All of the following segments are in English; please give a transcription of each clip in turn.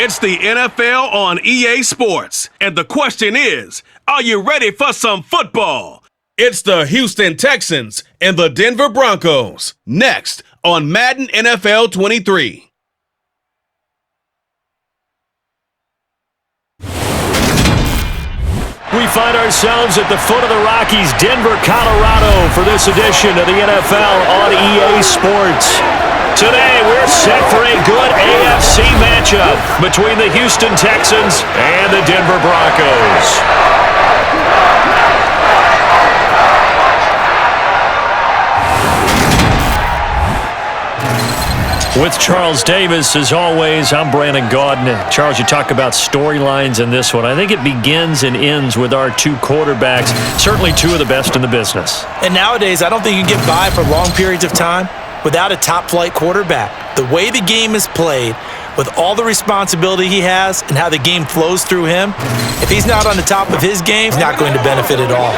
It's the NFL on EA Sports, and the question is, are you ready for some football? It's the Houston Texans and the Denver Broncos, next on Madden NFL 23. We find ourselves at the foot of the Rockies, Denver, Colorado, for this edition of the NFL on EA Sports. Today, we're set for a good AFC matchup between the Houston Texans and the Denver Broncos. With Charles Davis, as always, I'm Brandon Gaudin. Charles, you talk about storylines in this one. I think it begins and ends with our two quarterbacks, certainly two of the best in the business. And nowadays, I don't think you can get by for long periods of time without a top-flight quarterback. The way the game is played, with all the responsibility he has and how the game flows through him, if he's not on the top of his game, he's not going to benefit at all.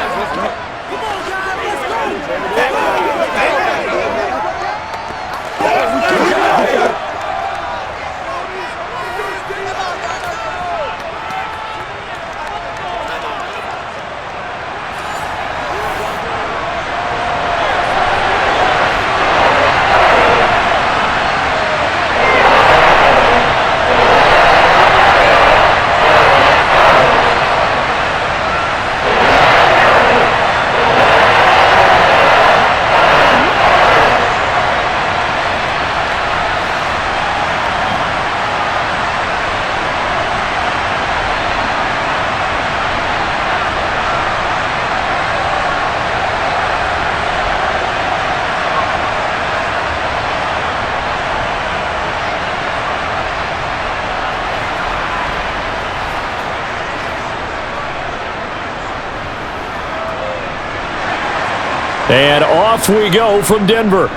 And off we go from Denver.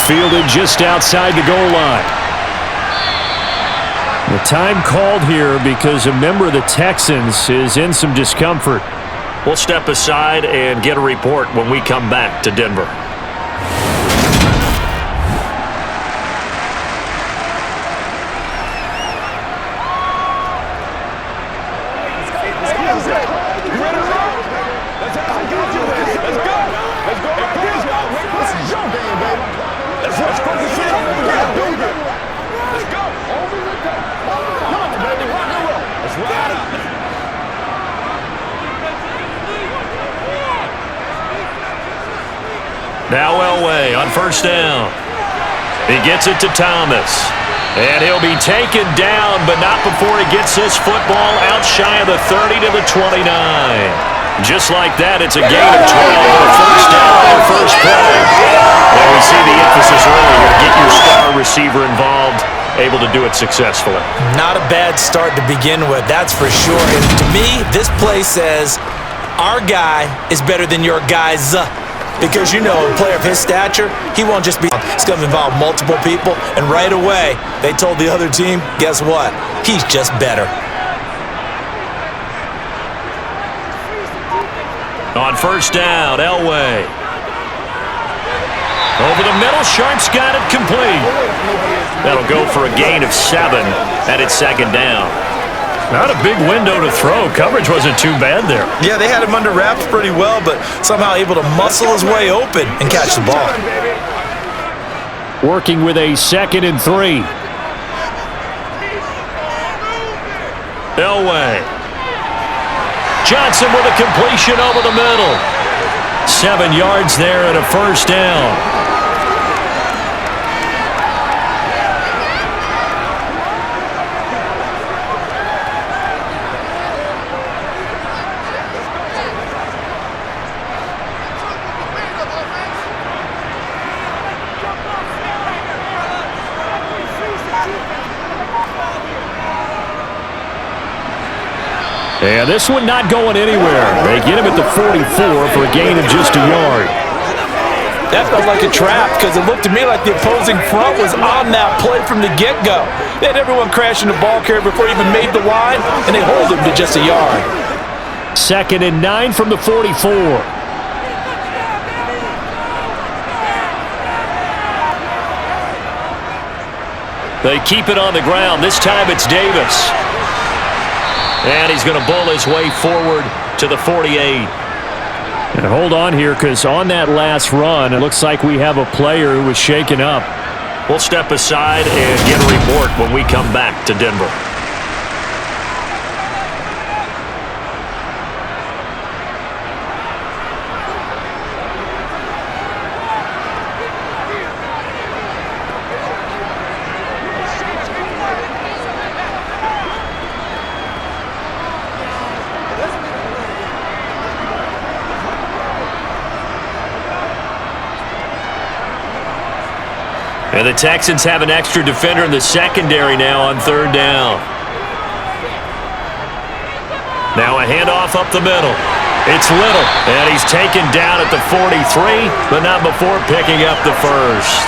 Fielded just outside the goal line. The time called here because a member of the Texans is in some discomfort. We'll step aside and get a report when we come back to Denver. Now Elway on first down. He gets it to Thomas. And he'll be taken down, but not before he gets this football out shy of the 30 to the 29. Just like that, it's a gain of 12 on a first down on the first play. And we see the emphasis earlier. Get your star receiver involved. Able to do it successfully. Not a bad start to begin with, that's for sure. And to me, this play says our guy is better than your guy's. Because, you know, a player of his stature, he won't just be, it's going to involve multiple people. And right away, they told the other team, guess what? He's just better. On first down, Elway. Over the middle, Sharp's got it complete. That'll go for a gain of 7, and it's second down. Not a big window to throw. Coverage wasn't too bad there. Yeah, they had him under wraps pretty well, but somehow able to muscle his way open and catch the ball. Working with a 2nd and 3. Elway. Johnson with a completion over the middle. 7 yards there and a first down. And this one not going anywhere. They get him at the 44 for a gain of just a yard. That felt like a trap because it looked to me like the opposing front was on that play from the get-go. They had everyone crashing the ball carrier before he even made the line, and they hold him to just a yard. 2nd and 9 from the 44. They keep it on the ground. This time it's Davis. And he's going to bull his way forward to the 48. And hold on here, because on that last run, it looks like we have a player who was shaken up. We'll step aside and get a report when we come back to Denver. And the Texans have an extra defender in the secondary now on third down. Now a handoff up the middle. It's Little, and he's taken down at the 43, but not before picking up the first.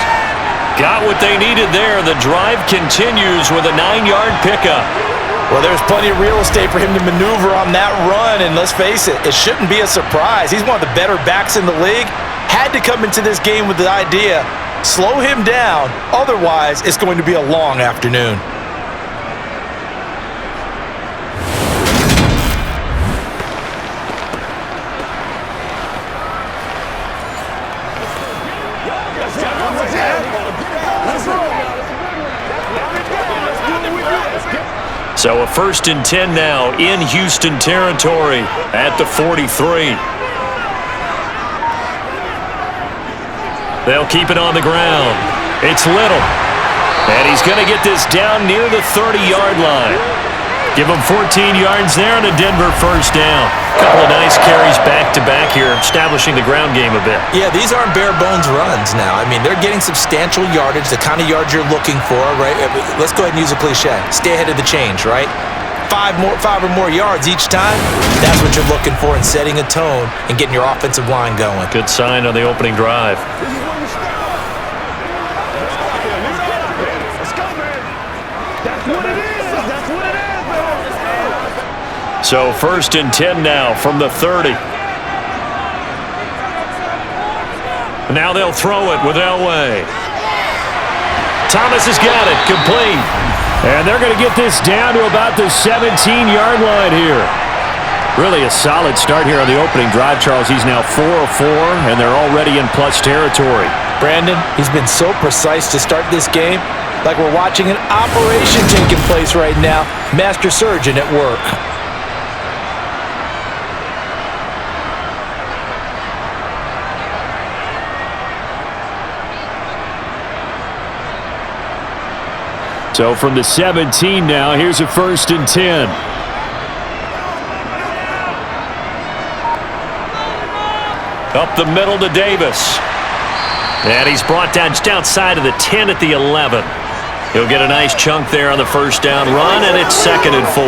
Got what they needed there. The drive continues with a 9-yard pickup. Well, there's plenty of real estate for him to maneuver on that run, and let's face it, it shouldn't be a surprise. He's one of the better backs in the league. Had to come into this game with the idea, slow him down, otherwise it's going to be a long afternoon. So a 1st and 10 now in Houston territory at the 43. They'll keep it on the ground. It's Little. And he's going to get this down near the 30-yard line. Give him 14 yards there and a Denver first down. Couple of nice carries back-to-back here, establishing the ground game a bit. Yeah, these aren't bare-bones runs now. I mean, they're getting substantial yardage, the kind of yards you're looking for, right? Let's go ahead and use a cliche. Stay ahead of the change, right? Five or more yards each time, that's what you're looking for in setting a tone and getting your offensive line going. Good sign on the opening drive. So 1st and 10 now from the 30. Now they'll throw it with Elway. Thomas has got it, complete. And they're going to get this down to about the 17-yard line here. Really a solid start here on the opening drive, Charles. He's now 4 of 4, and they're already in plus territory. Brandon, he's been so precise to start this game, like we're watching an operation taking place right now. Master surgeon at work. So from the 17 now, here's a 1st and 10. Up the middle to Davis. And he's brought down just outside of the 10 at the 11. He'll get a nice chunk there on the first down run, and it's 2nd and 4.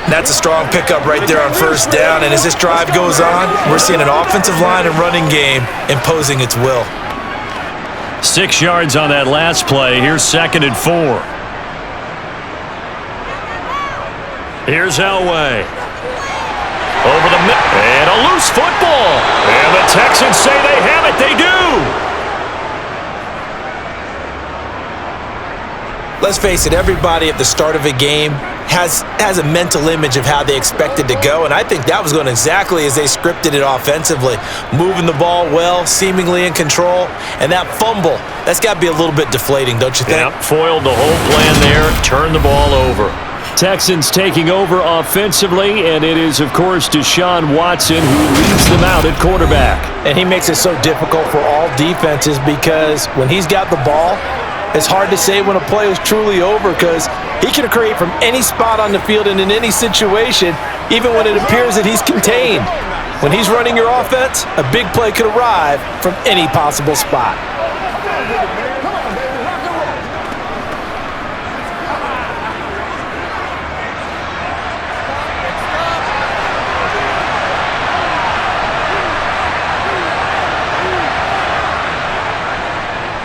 That's a strong pickup right there on first down, and as this drive goes on, we're seeing an offensive line and running game imposing its will. 6 yards on that last play. Here's 2nd and 4. Here's Elway. Over the middle. And a loose football. And the Texans say they have it. They do. Let's face it, everybody at the start of a game has a mental image of how they expect it to go, and I think that was going exactly as they scripted it offensively. Moving the ball well, seemingly in control, and that fumble, that's got to be a little bit deflating, don't you think? Yeah, foiled the whole plan there, turned the ball over. Texans taking over offensively, and it is, of course, Deshaun Watson who leads them out at quarterback. And he makes it so difficult for all defenses because when he's got the ball, it's hard to say when a play is truly over because he can create from any spot on the field and in any situation, even when it appears that he's contained. When he's running your offense, a big play could arrive from any possible spot.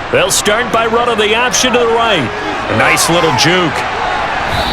They'll start by running the option to the right. A nice little juke.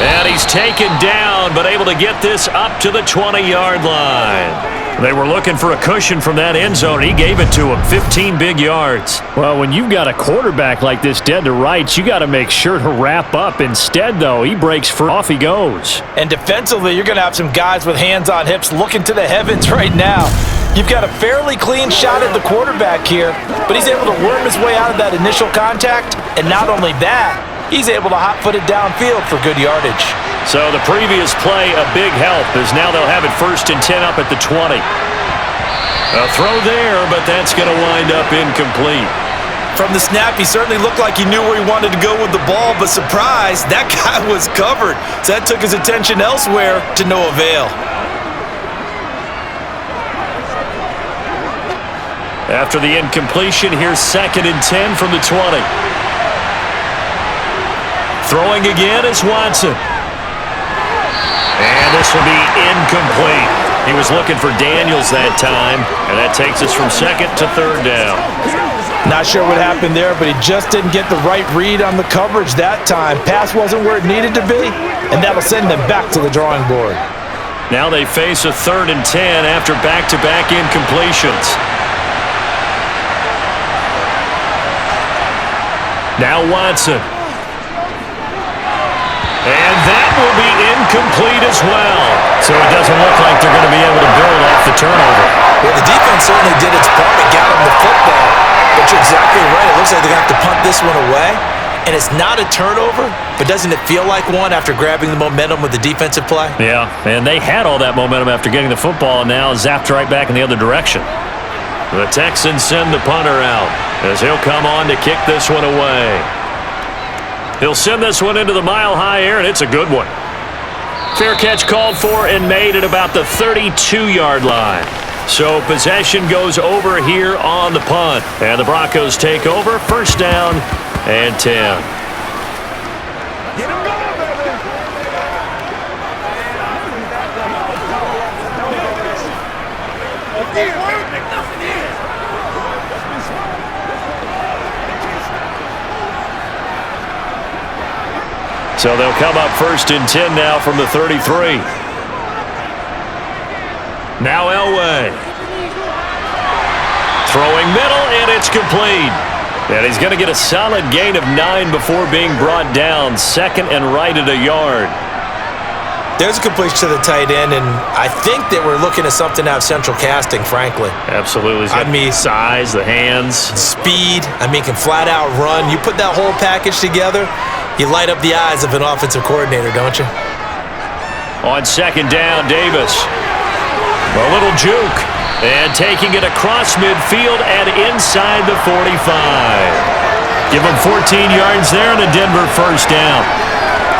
And he's taken down, but able to get this up to the 20-yard line. They were looking for a cushion from that end zone. He gave it to him, 15 big yards. Well, when you've got a quarterback like this dead to rights, you got to make sure to wrap up. Instead, though, he breaks free. Off he goes. And defensively, you're going to have some guys with hands on hips looking to the heavens right now. You've got a fairly clean shot at the quarterback here, but he's able to worm his way out of that initial contact. And not only that, he's able to hot-foot it downfield for good yardage. So the previous play, a big help, as now they'll have it 1st and 10 up at the 20. A throw there, but that's going to wind up incomplete. From the snap, he certainly looked like he knew where he wanted to go with the ball, but surprise, that guy was covered. So that took his attention elsewhere to no avail. After the incompletion, here's 2nd and 10 from the 20. Throwing again is Watson. And this will be incomplete. He was looking for Daniels that time, and that takes us from 2nd to 3rd down. Not sure what happened there, but he just didn't get the right read on the coverage that time. Pass wasn't where it needed to be, and that'll send them back to the drawing board. Now they face a 3rd and 10 after back-to-back incompletions. Now Watson. And that will be incomplete as well. So it doesn't look like they're going to be able to build off the turnover. Well, the defense certainly did its part to get them the football. But you're exactly right. It looks like they're going to have to punt this one away. And it's not a turnover, but doesn't it feel like one after grabbing the momentum with the defensive play? Yeah, and they had all that momentum after getting the football and now zapped right back in the other direction. The Texans send the punter out as he'll come on to kick this one away. He'll send this one into the mile-high air, and it's a good one. Fair catch called for and made at about the 32-yard line. So possession goes over here on the punt. And the Broncos take over, 1st down and 10. Get him going, baby. So they'll come up 1st and 10 now from the 33. Now Elway. Throwing middle, and it's complete. And he's going to get a solid gain of 9 before being brought down. 2nd and right at a yard. There's a completion to the tight end, and I think that we're looking at something out of central casting, frankly. Absolutely. I mean, size, the hands. Speed, can flat out run. You put that whole package together, you light up the eyes of an offensive coordinator, don't you? On 2nd down, Davis. A little juke. And taking it across midfield and inside the 45. Give him 14 yards there and a Denver 1st down.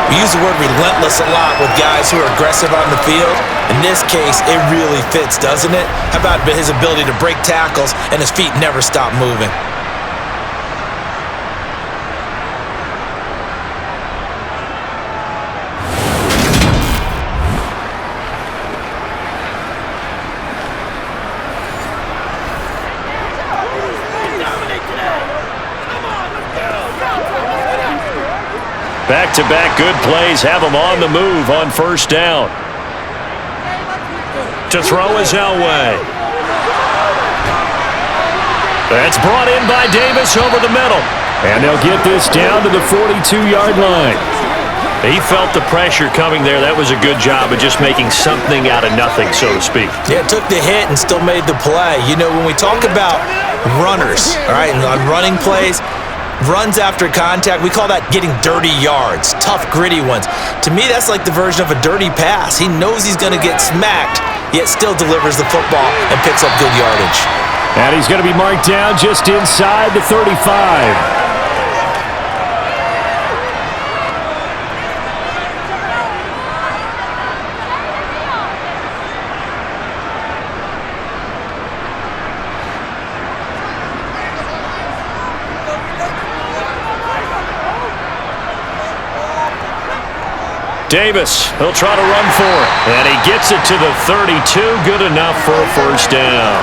We use the word relentless a lot with guys who are aggressive on the field. In this case, it really fits, doesn't it? How about his ability to break tackles and his feet never stop moving? Back-to-back good plays have him on the move on 1st down. To throw is Elway. That's brought in by Davis over the middle. And they'll get this down to the 42-yard line. He felt the pressure coming there. That was a good job of just making something out of nothing, so to speak. Yeah, took the hit and still made the play. You know, when we talk about runners, all right, and on running plays, runs after contact, we call that getting dirty yards, tough, gritty ones. To me, that's like the version of a dirty pass. He knows he's going to get smacked, yet still delivers the football and picks up good yardage. And he's going to be marked down just inside the 35. Davis, he'll try to run for it. And he gets it to the 32. Good enough for a 1st down.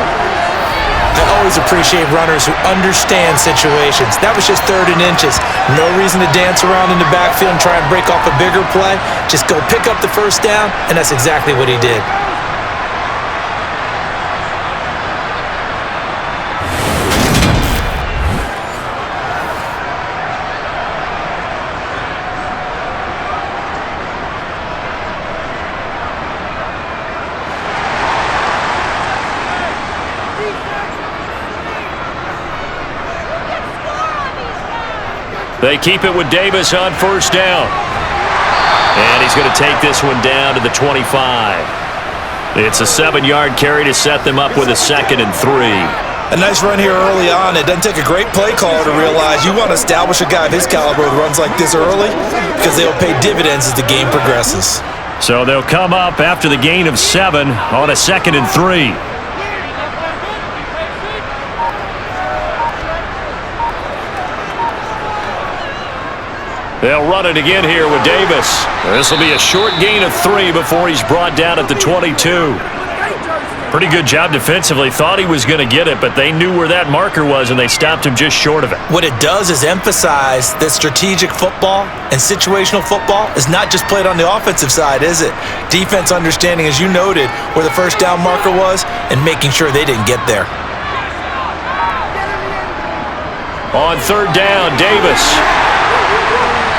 I always appreciate runners who understand situations. That was just 3rd and inches. No reason to dance around in the backfield and try and break off a bigger play. Just go pick up the 1st down, and that's exactly what he did. They keep it with Davis on first down. And he's going to take this one down to the 25. It's a 7-yard carry to set them up with a 2nd and 3. A nice run here early on. It doesn't take a great play caller to realize you want to establish a guy of his caliber with runs like this early because they'll pay dividends as the game progresses. So they'll come up after the gain of 7 on a 2nd and 3. They'll run it again here with Davis. This will be a short gain of 3 before he's brought down at the 22. Pretty good job defensively. Thought he was going to get it, but they knew where that marker was, and they stopped him just short of it. What it does is emphasize that strategic football and situational football is not just played on the offensive side, is it? Defense understanding, as you noted, where the first down marker was and making sure they didn't get there. On 3rd down, Davis.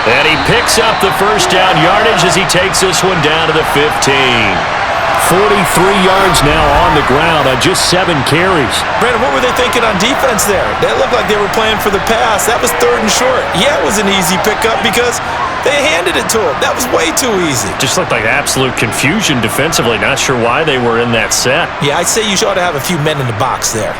And he picks up the first down yardage as he takes this one down to the 15. 43 yards now on the ground on just 7 carries. Brandon, what were they thinking on defense there? That looked like they were playing for the pass. That was 3rd and short. Yeah, it was an easy pickup because they handed it to him. That was way too easy. Just looked like absolute confusion defensively. Not sure why they were in that set. Yeah, I'd say you ought to have a few men in the box there.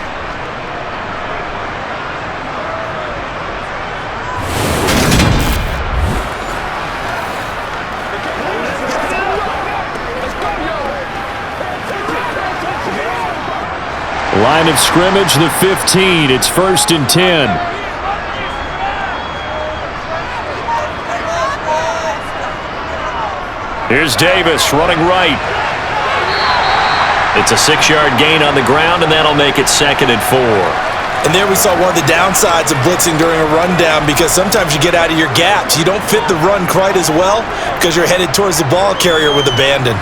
Line of scrimmage, the 15. It's 1st and 10. Here's Davis running right. It's a 6-yard gain on the ground, and that'll make it 2nd and 4. And there we saw one of the downsides of blitzing during a rundown because sometimes you get out of your gaps. You don't fit the run quite as well because you're headed towards the ball carrier with abandon.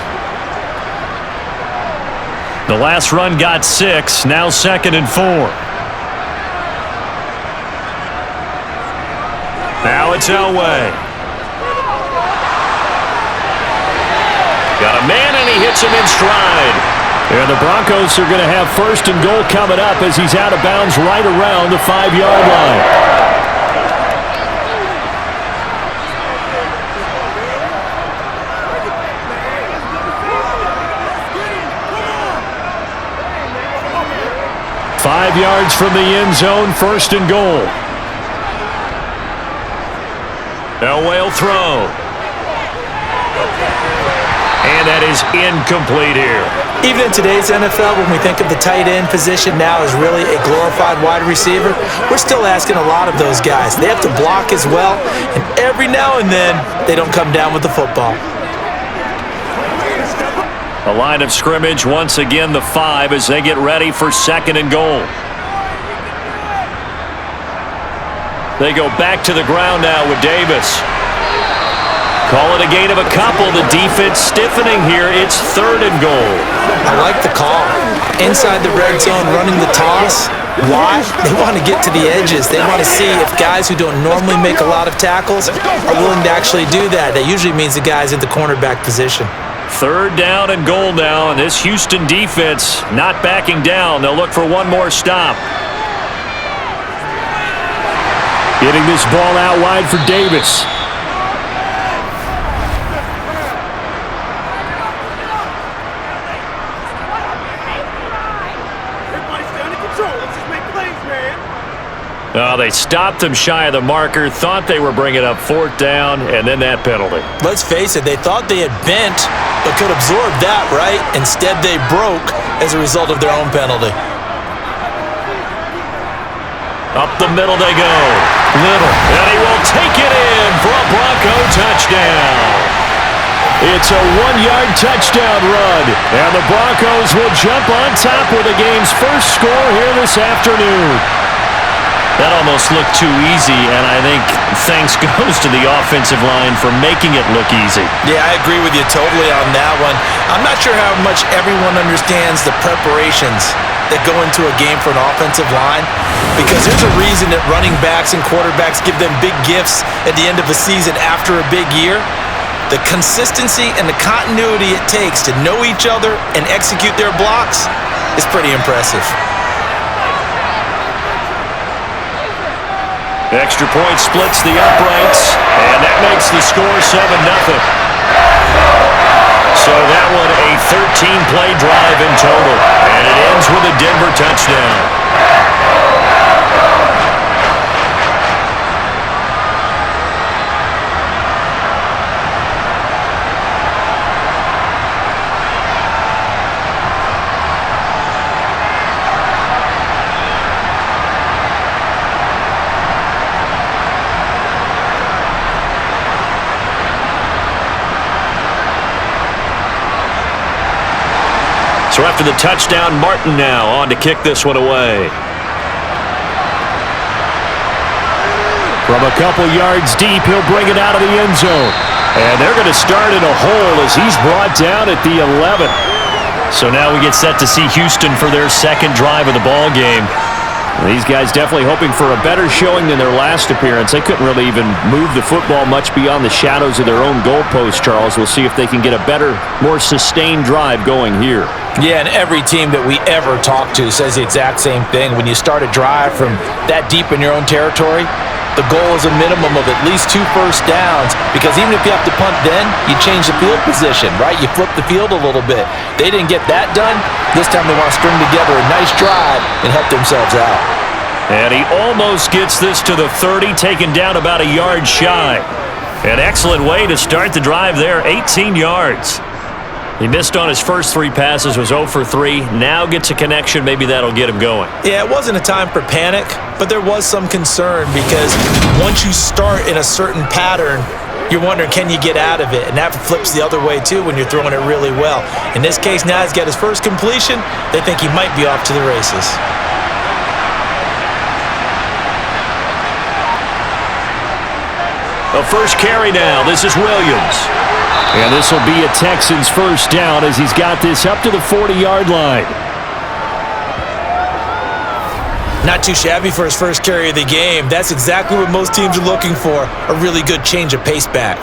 The last run got 6, now 2nd and 4. Now it's Elway. Got a man and he hits him in stride. And the Broncos are going to have 1st and goal coming up as he's out of bounds right around the 5-yard line. Five yards from the end zone, 1st and goal. Elway will throw. And that is incomplete here. Even in today's NFL, when we think of the tight end position now as really a glorified wide receiver, we're still asking a lot of those guys. They have to block as well, and every now and then, they don't come down with the football. A line of scrimmage, once again the 5 as they get ready for 2nd and goal. They go back to the ground now with Davis. Call it a gain of a couple. The defense stiffening here. It's 3rd and goal. I like the call. Inside the red zone, running the toss. Why? They want to get to the edges. They want to see if guys who don't normally make a lot of tackles are willing to actually do that. That usually means the guy's in the cornerback position. 3rd down and goal now, and this Houston defense not backing down. They'll look for one more stop. Getting this ball out wide for Davis. They stopped him shy of the marker, thought they were bringing up 4th down, and then that penalty. Let's face it, they thought they had bent, but could absorb that, right? Instead, they broke as a result of their own penalty. Up the middle they go. Little. And he will take it in for a Bronco touchdown. It's a 1-yard touchdown run, and the Broncos will jump on top with the game's first score here this afternoon. That almost looked too easy, and I think thanks goes to the offensive line for making it look easy. Yeah, I agree with you totally on that one. I'm not sure how much everyone understands the preparations that go into a game for an offensive line, because there's a reason that running backs and quarterbacks give them big gifts at the end of a season after a big year. The consistency and the continuity it takes to know each other and execute their blocks is pretty impressive. Extra point splits the uprights, and that makes the score 7-0. So that one a 13-play drive in total, and it ends with a Denver touchdown. So after the touchdown, Martin now on to kick this one away. From a couple yards deep, he'll bring it out of the end zone. And they're going to start in a hole as he's brought down at the 11. So now we get set to see Houston for their second drive of the ball game. These guys definitely hoping for a better showing than their last appearance. They couldn't really even move the football much beyond the shadows of their own goalpost, Charles. We'll see if they can get a better, more sustained drive going here. Yeah, and every team that we ever talk to says the exact same thing. When you start a drive from that deep in your own territory, the goal is a minimum of at least 2 first downs, because even if you have to punt then, you change the field position, right? You flip the field a little bit. They didn't get that done. This time they want to string together a nice drive and help themselves out. And he almost gets this to the 30, taken down about a yard shy. An excellent way to start the drive there, 18 yards. He missed on his first 3 passes, was 0 for 3. Now gets a connection. Maybe that'll get him going. Yeah, it wasn't a time for panic, but there was some concern, because once you start in a certain pattern, you're wondering, can you get out of it? And that flips the other way, too, when you're throwing it really well. In this case, now he's got his first completion. They think he might be off to the races. The first carry now. This is Williams. And this will be a Texans first down as he's got this up to the 40-yard line. Not too shabby for his first carry of the game. That's exactly what most teams are looking for, a really good change of pace back.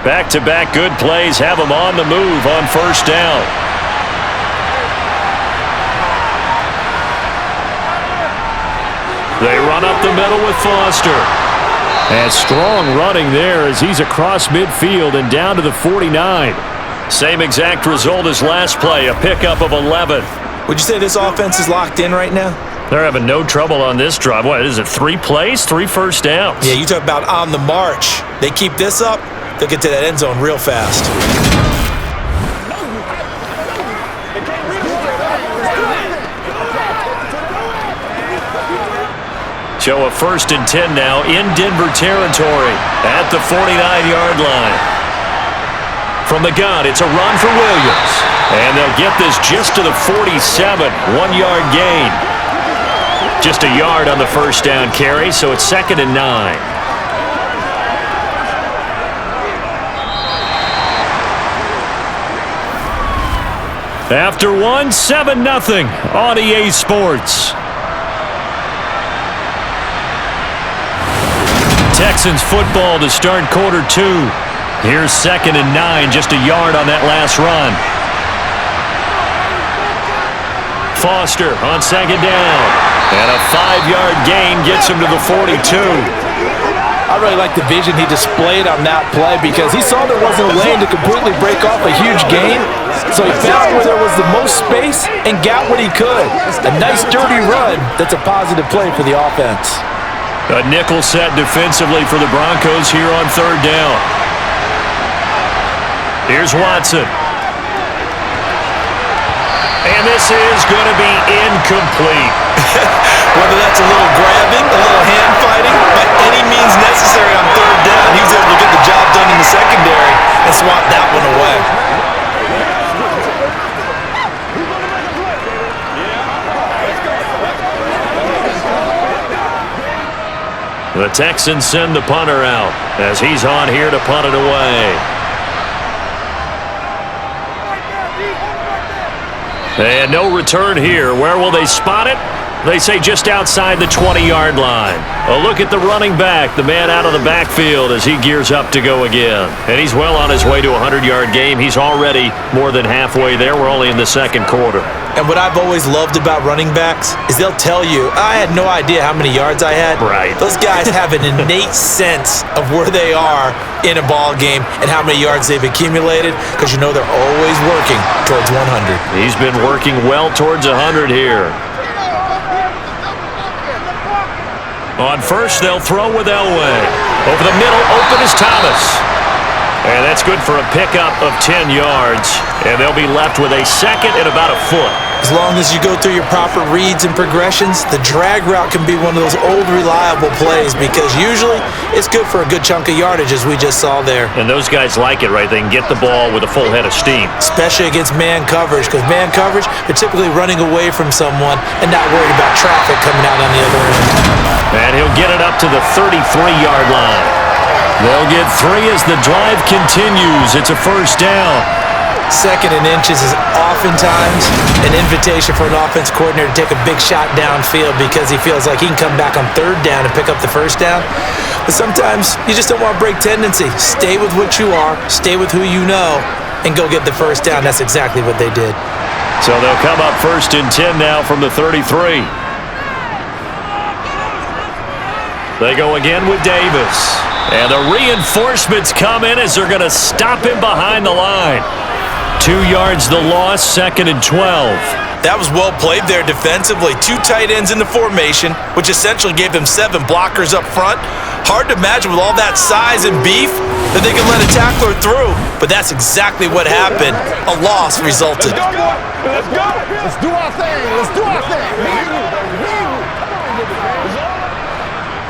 Back-to-back good plays have him on the move on first down. They run up the middle with Foster. And strong running there as he's across midfield and down to the 49. Same exact result as last play, a pickup of 11. Would you say this offense is locked in right now? They're having no trouble on this drive. What is it, 3 plays, 3 first downs? Yeah, you talk about on the march. They keep this up, they'll get to that end zone real fast. So a 1st and 10 now in Denver territory at the 49-yard line. From the gun, it's a run for Williams. And they'll get this just to the 47, 1-yard gain. Just a yard on the first down carry, so it's 2nd and 9. After 7-0 on EA Sports. Texans football to start quarter 2. Here's 2nd and 9, just a yard on that last run. Foster on 2nd down. And a 5-yard gain gets him to the 42. I really like the vision he displayed on that play, because he saw there wasn't a lane to completely break off a huge gain. So he found where there was the most space and got what he could. A nice dirty run that's a positive play for the offense. A nickel set defensively for the Broncos here on 3rd down. Here's Watson. And this is going to be incomplete. Whether that's a little grabbing, a little hand fighting, by any means necessary on 3rd down, he was able to get the job done in the secondary and swat that one away. The Texans send the punter out as he's on here to punt it away. And no return here. Where will they spot it? They say just outside the 20-yard line. A look at the running back, the man out of the backfield as he gears up to go again. And he's well on his way to a 100-yard game. He's already more than halfway there. We're only in the second quarter. And what I've always loved about running backs is they'll tell you, I had no idea how many yards I had. Right. Those guys have an innate sense of where they are in a ball game and how many yards they've accumulated because you know they're always working towards 100. He's been working well towards 100 here. On first, they'll throw with Elway. Over the middle, open is Thomas. And that's good for a pickup of 10 yards. And they'll be left with a second and about a foot. As long as you go through your proper reads and progressions, the drag route can be one of those old reliable plays because usually it's good for a good chunk of yardage as we just saw there. And those guys like it, right? They can get the ball with a full head of steam. Especially against man coverage because man coverage, they're typically running away from someone and not worried about traffic coming out on the other end. And he'll get it up to the 33-yard line. They'll get 3 as the drive continues. It's a first down. Second and inches is oftentimes an invitation for an offense coordinator to take a big shot downfield because he feels like he can come back on third down and pick up the first down. But sometimes you just don't want to break tendency. Stay with what you are, stay with who you know, and go get the first down. That's exactly what they did. So they'll come up first and 10 now from the 33. They go again with Davis. And the reinforcements come in as they're going to stop him behind the line. 2 yards the loss, second and 12. That was well played there defensively. 2 tight ends in the formation, which essentially gave them 7 blockers up front. Hard to imagine with all that size and beef that they could let a tackler through, but that's exactly what happened. A loss resulted. Let's go, boy. Let's go. Let's do our thing. Let's do our thing.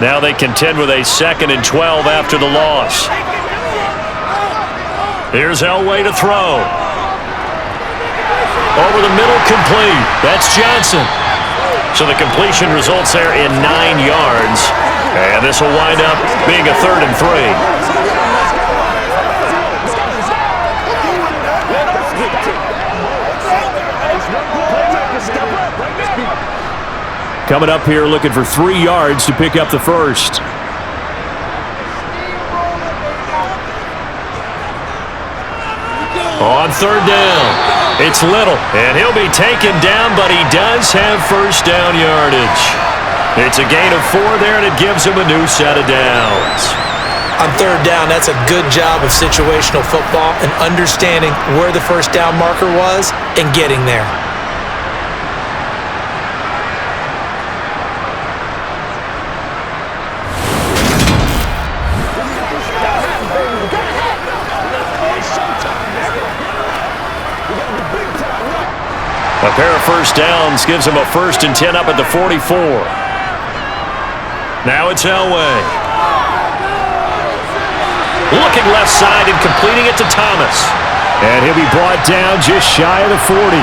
Now they contend with a second and 12 after the loss. Here's Elway to throw. Over the middle, complete. That's Johnson. So the completion results there in 9 yards. And this will wind up being a third and 3. Coming up here looking for 3 yards to pick up the first. On third down, it's Little, and he'll be taken down, but he does have first down yardage. It's a gain of 4 there, and it gives him a new set of downs. On third down, that's a good job of situational football and understanding where the first down marker was and getting there. A pair of first downs gives him a first and 10 up at the 44. Now it's Elway. Looking left side and completing it to Thomas. And he'll be brought down just shy of the 40.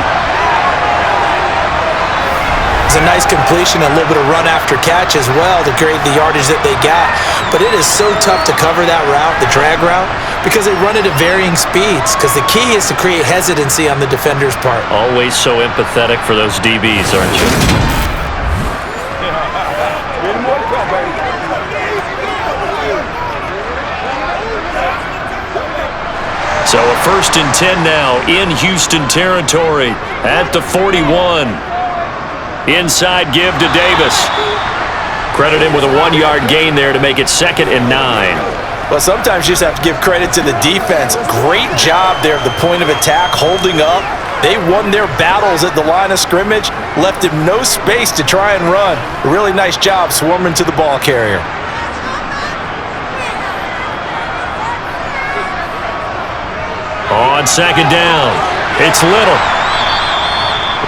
It's a nice completion, a little bit of run after catch as well to create the yardage that they got. But it is so tough to cover that route, the drag route, because they run it at varying speeds. Because the key is to create hesitancy on the defender's part. Always so empathetic for those DBs, aren't you? So a first and 10 now in Houston territory at the 41. Inside give to Davis. Credit him with a 1-yard gain there to make it second and 9. Well, sometimes you just have to give credit to the defense. Great job there at the point of attack, holding up. They won their battles at the line of scrimmage, left him no space to try and run. A really nice job swarming to the ball carrier. On second down, it's Little.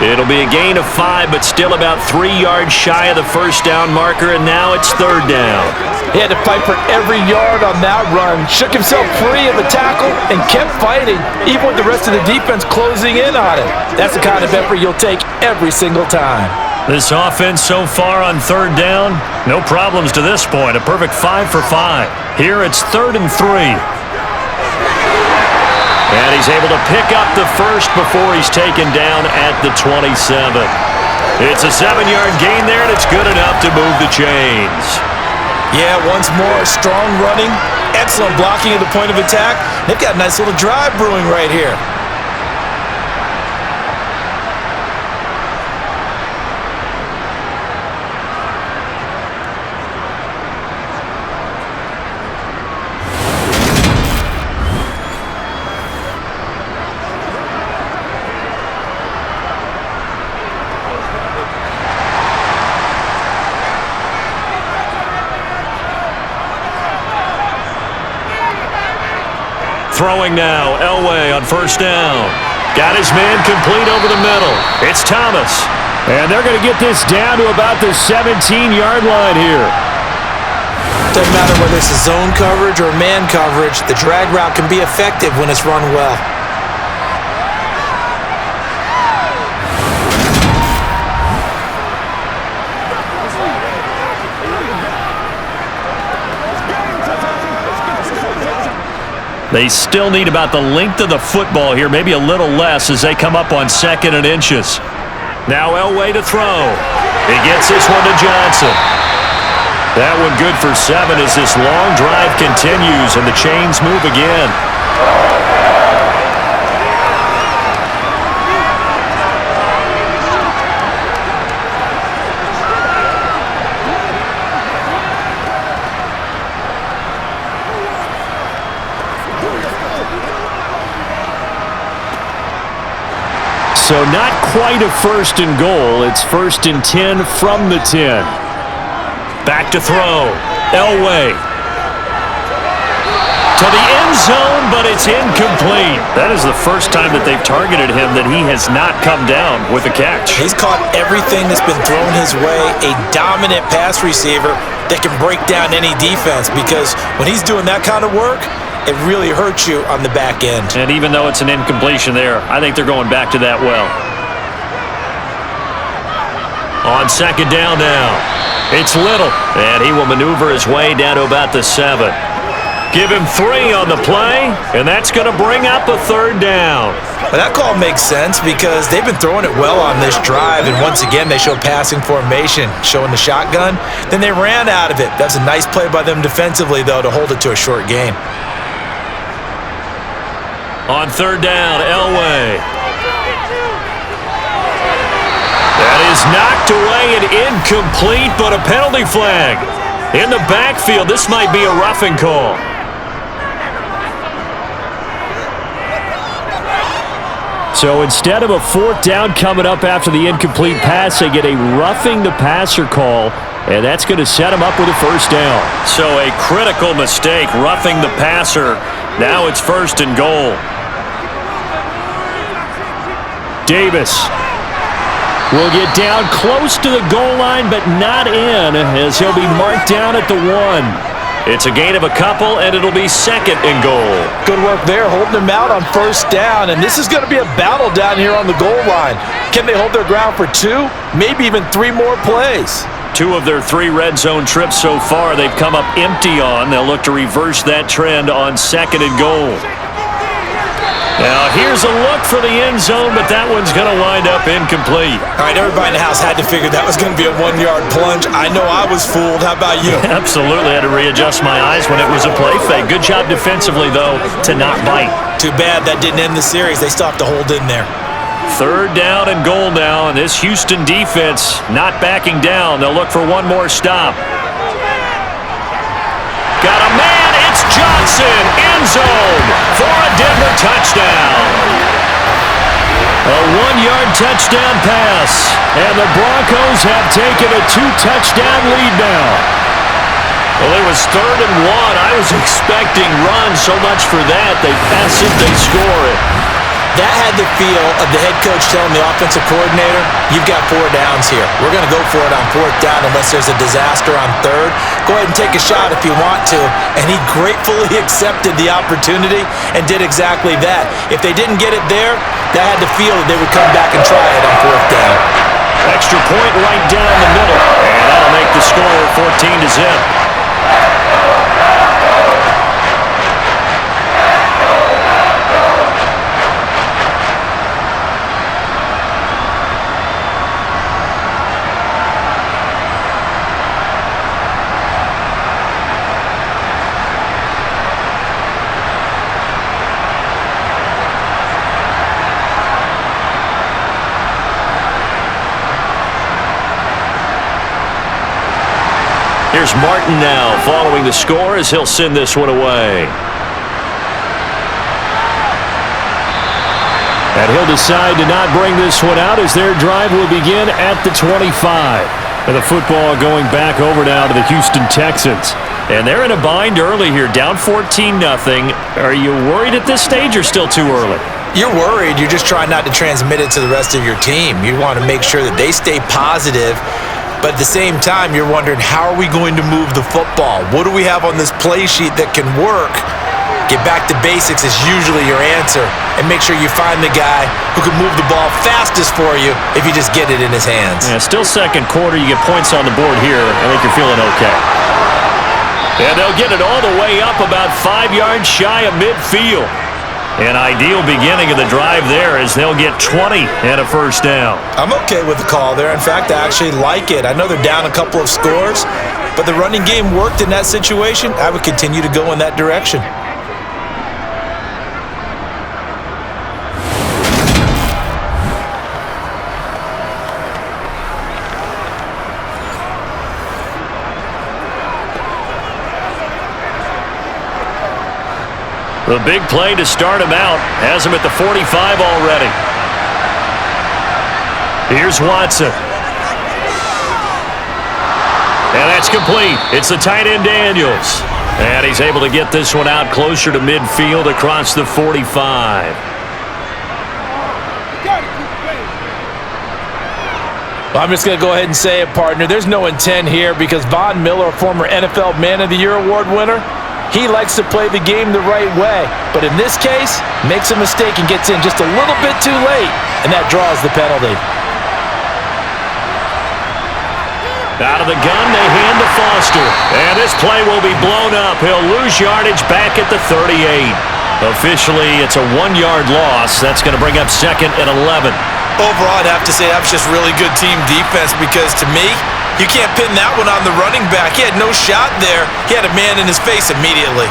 It'll be a gain of 5, but still about 3 yards shy of the first down marker, and now it's third down. He had to fight for every yard on that run. Shook himself free of the tackle and kept fighting, even with the rest of the defense closing in on it. That's the kind of effort you'll take every single time. This offense so far on third down, no problems to this point. A perfect 5 for 5. Here it's third and 3. And he's able to pick up the first before he's taken down at the 27. It's a 7-yard gain there, and it's good enough to move the chains. Yeah, once more, strong running, excellent blocking at the point of attack. They've got a nice little drive brewing right here. Throwing now, Elway on first down. Got his man complete over the middle. It's Thomas. And they're going to get this down to about the 17-yard line here. Doesn't matter whether it's a zone coverage or man coverage, the drag route can be effective when it's run well. They still need about the length of the football here, maybe a little less as they come up on 2nd and inches. Now Elway to throw. He gets this one to Johnson. That one good for 7 as this long drive continues and the chains move again. So not quite a 1st and goal. It's 1st and 10 from the 10. Back to throw. Elway. To the end zone, but it's incomplete. That is the first time that they've targeted him that he has not come down with a catch. He's caught everything that's been thrown his way. A dominant pass receiver that can break down any defense because when he's doing that kind of work, it really hurts you on the back end. And even though it's an incompletion there, I think they're going back to that well. On 2nd down now, it's Little. And he will maneuver his way down to about the 7. Give him 3 on the play, and that's going to bring up a 3rd down. Well, that call makes sense because they've been throwing it well on this drive, and once again they show passing formation, showing the shotgun. Then they ran out of it. That's a nice play by them defensively, though, to hold it to a short gain. On 3rd down, Elway. That is knocked away and incomplete, but a penalty flag. In the backfield, this might be a roughing call. So instead of a 4th down coming up after the incomplete pass, they get a roughing the passer call, and that's going to set him up with a 1st down. So a critical mistake, roughing the passer. Now it's 1st and goal. Davis will get down close to the goal line, but not in, as he'll be marked down at the 1. It's a gain of a couple, and it'll be 2nd and goal. Good work there, holding them out on 1st down, and this is going to be a battle down here on the goal line. Can they hold their ground for 2, maybe even 3 more plays? 2 of their 3 red zone trips so far they've come up empty on. They'll look to reverse that trend on 2nd and goal. Now, here's a look for the end zone, but that one's going to wind up incomplete. All right, everybody in the house had to figure that was going to be a 1-yard plunge. I know I was fooled. How about you? Absolutely. Had to readjust my eyes when it was a play fake. Good job defensively, though, to not bite. Too bad that didn't end the series. They still have to hold in there. 3rd down and goal now, and this Houston defense not backing down. They'll look for one more stop. Got a man. It's Johnson, end zone for a Denver touchdown. A 1-yard touchdown pass, and the Broncos have taken a 2-touchdown lead now. Well, it was 3rd and 1. I was expecting runs, so much for that. They pass it, they score it. That had the feel of the head coach telling the offensive coordinator, you've got 4 downs here. We're going to go for it on 4th down unless there's a disaster on 3rd. Go ahead and take a shot if you want to. And he gratefully accepted the opportunity and did exactly that. If they didn't get it there, that had the feel that they would come back and try it on 4th down. Extra point right down the middle. And that'll make the score 14-0. Here's Martin now following the score as he'll send this one away. And he'll decide to not bring this one out as their drive will begin at the 25. And the football going back over now to the Houston Texans. And they're in a bind early here, down 14-0. Are you worried at this stage or still too early? You're worried. You're just trying not to transmit it to the rest of your team. You want to make sure that they stay positive. But at the same time, you're wondering, how are we going to move the football? What do we have on this play sheet that can work? Get back to basics is usually your answer. And make sure you find the guy who can move the ball fastest for you if you just get it in his hands. Yeah, still second quarter. You get points on the board here. I think you're feeling okay. And they'll get it all the way up about 5 yards shy of midfield. An ideal beginning of the drive there as they'll get 20 and a first down. I'm okay with the call there. In fact, I actually like it. I know they're down a couple of scores, but the running game worked in that situation. I would continue to go in that direction. The big play to start him out has him at the 45 already. Here's Watson. And that's complete. It's the tight end Daniels. And he's able to get this one out closer to midfield across the 45. Well, I'm just going to go ahead and say it, partner. There's no intent here because Von Miller, a former NFL Man of the Year award winner, he likes to play the game the right way. But in this case, makes a mistake and gets in just a little bit too late, and that draws the penalty. Out of the gun, they hand to Foster. And this play will be blown up. He'll lose yardage back at the 38. Officially, it's a 1-yard loss. That's going to bring up 2nd and 11. Overall, I'd have to say that was just really good team defense because to me, you can't pin that one on the running back. He had no shot there. He had a man in his face immediately.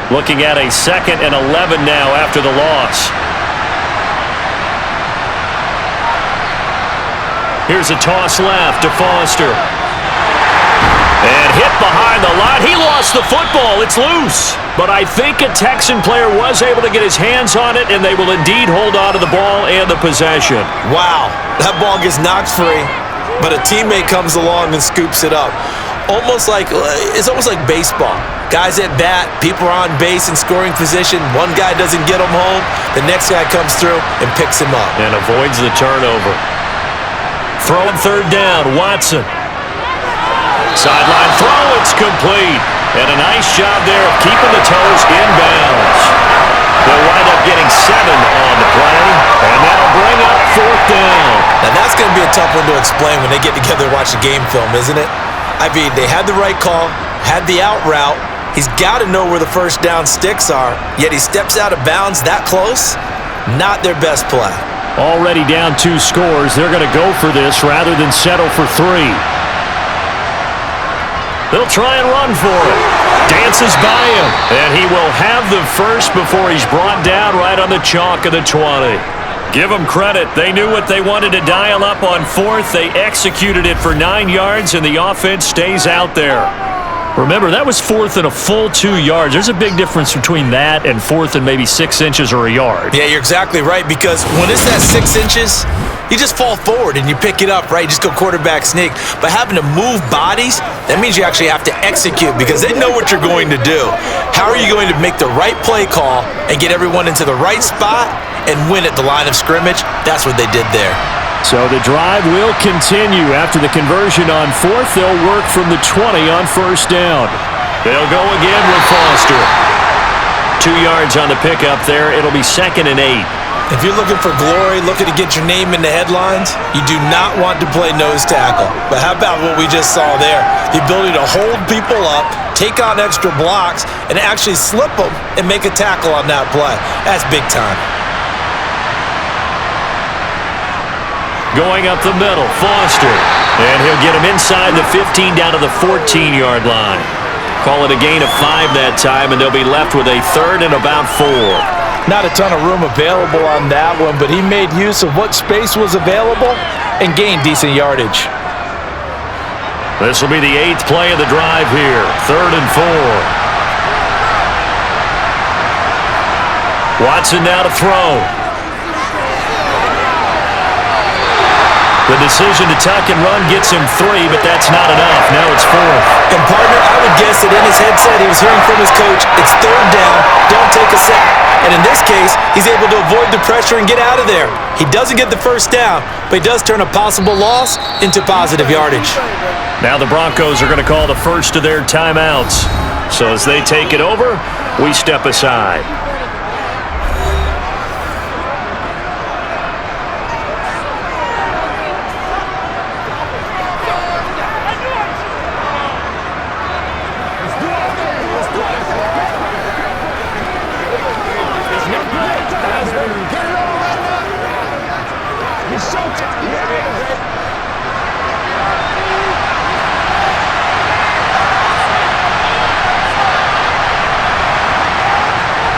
Looking at a 2nd and 11 now after the loss. Here's a toss left to Foster. And hit behind the line. He lost the football. It's loose. But I think a Texan player was able to get his hands on it, and they will indeed hold on to the ball and the possession. Wow, that ball gets knocked free, but a teammate comes along and scoops it up. It's almost like baseball. Guys at bat, people are on base in scoring position. One guy doesn't get him home. The next guy comes through and picks him up. And avoids the turnover. Throwing 3rd down, Watson. Sideline throw, it's complete. And a nice job there of keeping the toes inbounds. They'll wind up getting 7 on the play. And that'll bring up 4th down. Now that's going to be a tough one to explain when they get together and watch the game film, isn't it? I mean, they had the right call, had the out route. He's got to know where the first down sticks are, yet he steps out of bounds that close. Not their best play. Already down 2 scores. They're going to go for this rather than settle for 3. They'll try and run for it. Dances by him. And he will have the first before he's brought down right on the chalk of the 20. Give them credit. They knew what they wanted to dial up on 4th. They executed it for 9 yards, and the offense stays out there. Remember, that was 4th and a full 2 yards. There's a big difference between that and 4th and maybe 6 inches or a yard. Yeah, you're exactly right, because when it's at 6 inches, you just fall forward and you pick it up, right? You just go quarterback sneak. But having to move bodies, that means you actually have to execute because they know what you're going to do. How are you going to make the right play call and get everyone into the right spot and win at the line of scrimmage? That's what they did there. So the drive will continue. After the conversion on 4th, they'll work from the 20 on 1st down. They'll go again with Foster. 2 yards on the pickup there. It'll be 2nd and 8. If you're looking for glory, looking to get your name in the headlines, you do not want to play nose tackle. But how about what we just saw there? The ability to hold people up, take on extra blocks, and actually slip them and make a tackle on that play. That's big time. Going up the middle, Foster. And he'll get him inside the 15 down to the 14-yard line. Call it a gain of 5 that time, and they'll be left with a 3rd and about 4. Not a ton of room available on that one, but he made use of what space was available and gained decent yardage. This will be the 8th play of the drive here. 3rd and 4. Watson now to throw. The decision to tuck and run gets him 3, but that's not enough. Now it's 4th. And partner, I would guess that in his headset he was hearing from his coach, it's 3rd down, don't take a sack. And in this case, he's able to avoid the pressure and get out of there. He doesn't get the 1st down, but he does turn a possible loss into positive yardage. Now the Broncos are going to call the first of their timeouts. So as they take it over, we step aside.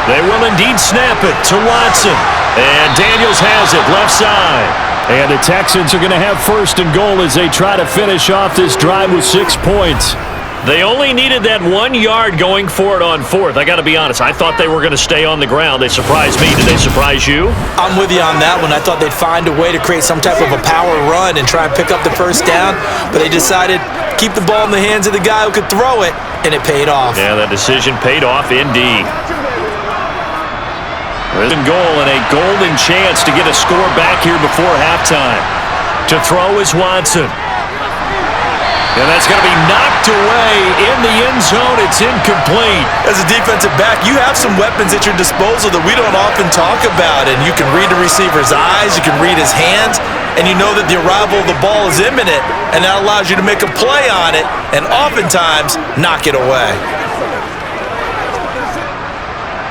They will indeed snap it to Watson. And Daniels has it, left side. And the Texans are going to have 1st and goal as they try to finish off this drive with 6 points. They only needed that 1 yard going for it on 4th. I got to be honest, I thought they were going to stay on the ground. They surprised me. Did they surprise you? I'm with you on that one. I thought they'd find a way to create some type of a power run and try and pick up the 1st down, but they decided to keep the ball in the hands of the guy who could throw it, and it paid off. Yeah, that decision paid off indeed. And goal and a golden chance to get a score back here before halftime. To throw is Watson. And that's going to be knocked away in the end zone. It's incomplete. As a defensive back, you have some weapons at your disposal that we don't often talk about. And you can read the receiver's eyes, you can read his hands, and you know that the arrival of the ball is imminent. And that allows you to make a play on it and oftentimes knock it away.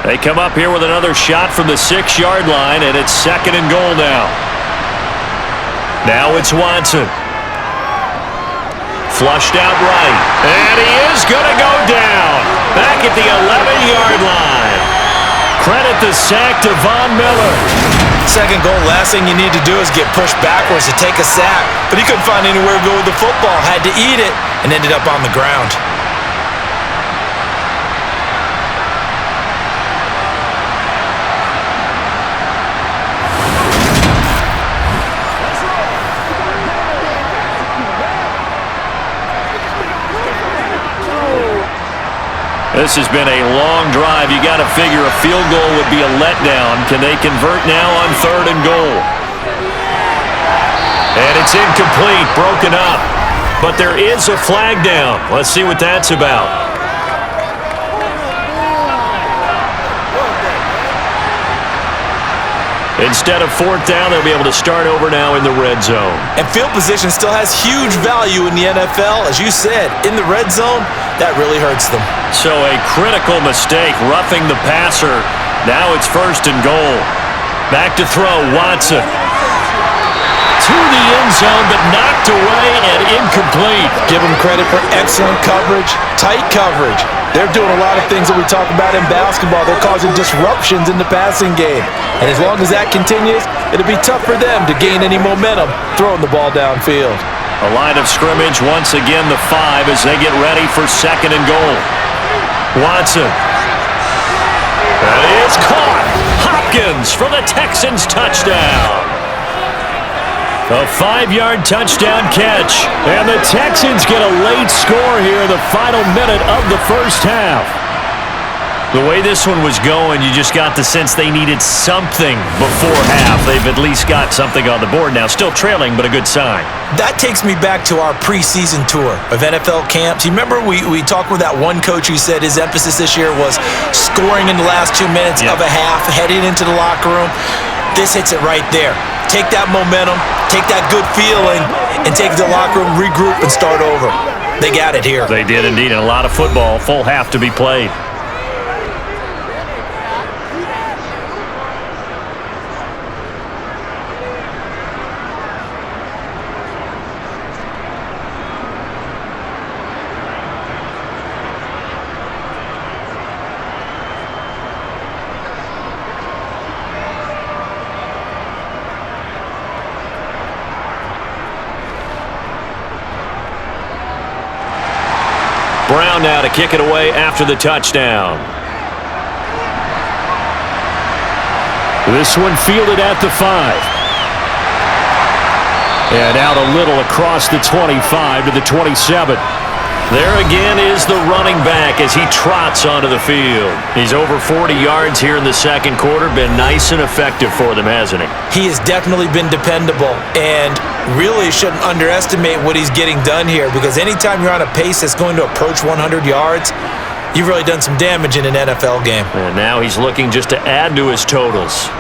They come up here with another shot from the 6-yard line, and it's 2nd and goal now. Now it's Watson. Flushed out right. And he is going to go down. Back at the 11-yard line. Credit the sack to Von Miller. 2nd goal, last thing you need to do is get pushed backwards to take a sack. But he couldn't find anywhere to go with the football. Had to eat it and ended up on the ground. This has been a long drive. You got to figure a field goal would be a letdown. Can they convert now on 3rd and goal? And it's incomplete, broken up. But there is a flag down. Let's see what that's about. Instead of 4th down, they'll be able to start over now in the red zone. And field position still has huge value in the NFL. As you said, in the red zone, that really hurts them. So a critical mistake, roughing the passer. Now it's 1st and goal. Back to throw, Watson. To the end zone, but knocked away and incomplete. Give them credit for excellent coverage, tight coverage. They're doing a lot of things that we talk about in basketball. They're causing disruptions in the passing game. And as long as that continues, it'll be tough for them to gain any momentum throwing the ball downfield. A line of scrimmage, once again the 5 as they get ready for 2nd and goal. Watson. That is caught. Hopkins for the Texans touchdown. A 5-yard touchdown catch. And the Texans get a late score here in the final minute of the 1st half. The way this one was going, you just got the sense they needed something before half. They've at least got something on the board now. Still trailing, but a good sign. That takes me back to our preseason tour of NFL camps. You remember we talked with that one coach who said his emphasis this year was scoring in the last 2 minutes of a half, heading into the locker room. This hits it right there. Take that momentum, take that good feeling, and take the locker room, regroup, and start over. They got it here. They did indeed, and a lot of football, full half to be played. Brown now to kick it away after the touchdown. This one fielded at the 5. And out a little across the 25 to the 27. There again is the running back as he trots onto the field. He's over 40 yards here in the second quarter. Been nice and effective for them, hasn't he? He has definitely been dependable and really shouldn't underestimate what he's getting done here, because anytime you're on a pace that's going to approach 100 yards, you've really done some damage in an NFL game. And now he's looking just to add to his totals.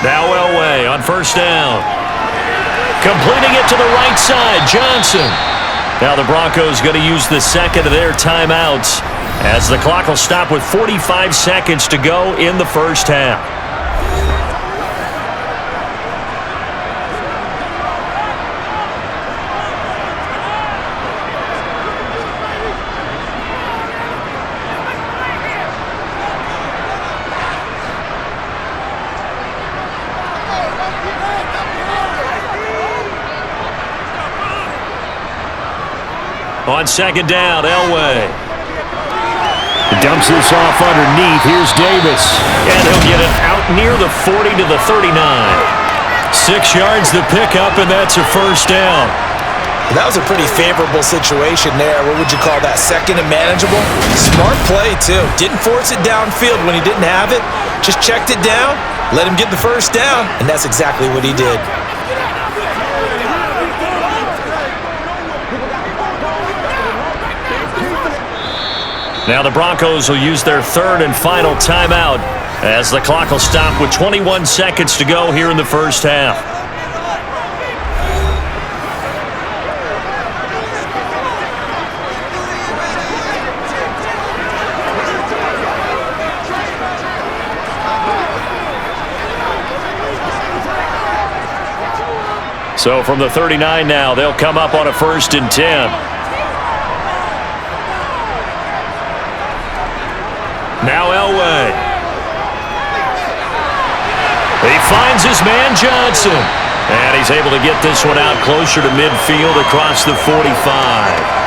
Now Elway on first down. Completing it to the right side, Johnson. Now the Broncos going to use the second of their timeouts as the clock will stop with 45 seconds to go in the first half. On second down, Elway. Dumps this off underneath. Here's Davis. And he'll get it out near the 40 to the 39. 6 yards the pickup, and that's a first down. That was a pretty favorable situation there. What would you call that? Second and manageable? Smart play, too. Didn't force it downfield when he didn't have it. Just checked it down, let him get the first down, and that's exactly what he did. Now the Broncos will use their third and final timeout as the clock will stop with 21 seconds to go here in the first half. So from the 39 now, they'll come up on a 1st and 10. Now Elway. He finds his man Johnson. And he's able to get this one out closer to midfield across the 45.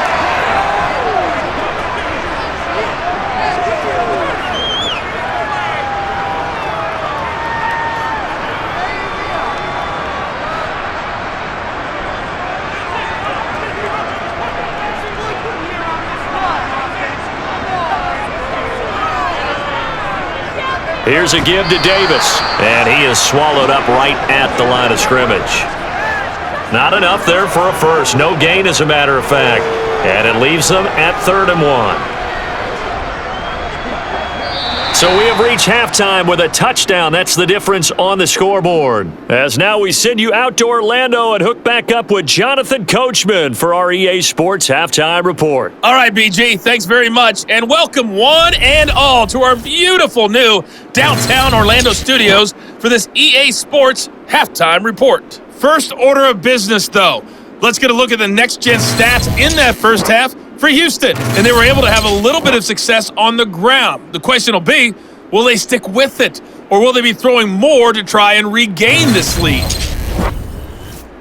Here's a give to Davis, and he is swallowed up right at the line of scrimmage. Not enough there for a first. No gain, as a matter of fact. And it leaves them at 3rd and 1. So we have reached halftime with a touchdown. That's the difference on the scoreboard. As now we send you out to Orlando and hook back up with Jonathan Coachman for our EA Sports Halftime Report. All right, BG, thanks very much. And welcome one and all to our beautiful new downtown Orlando studios for this EA Sports Halftime Report. First order of business, though. Let's get a look at the next-gen stats in that first half for Houston. And they were able to have a little bit of success on the ground. The question will be, will they stick with it? Or will they be throwing more to try and regain this lead?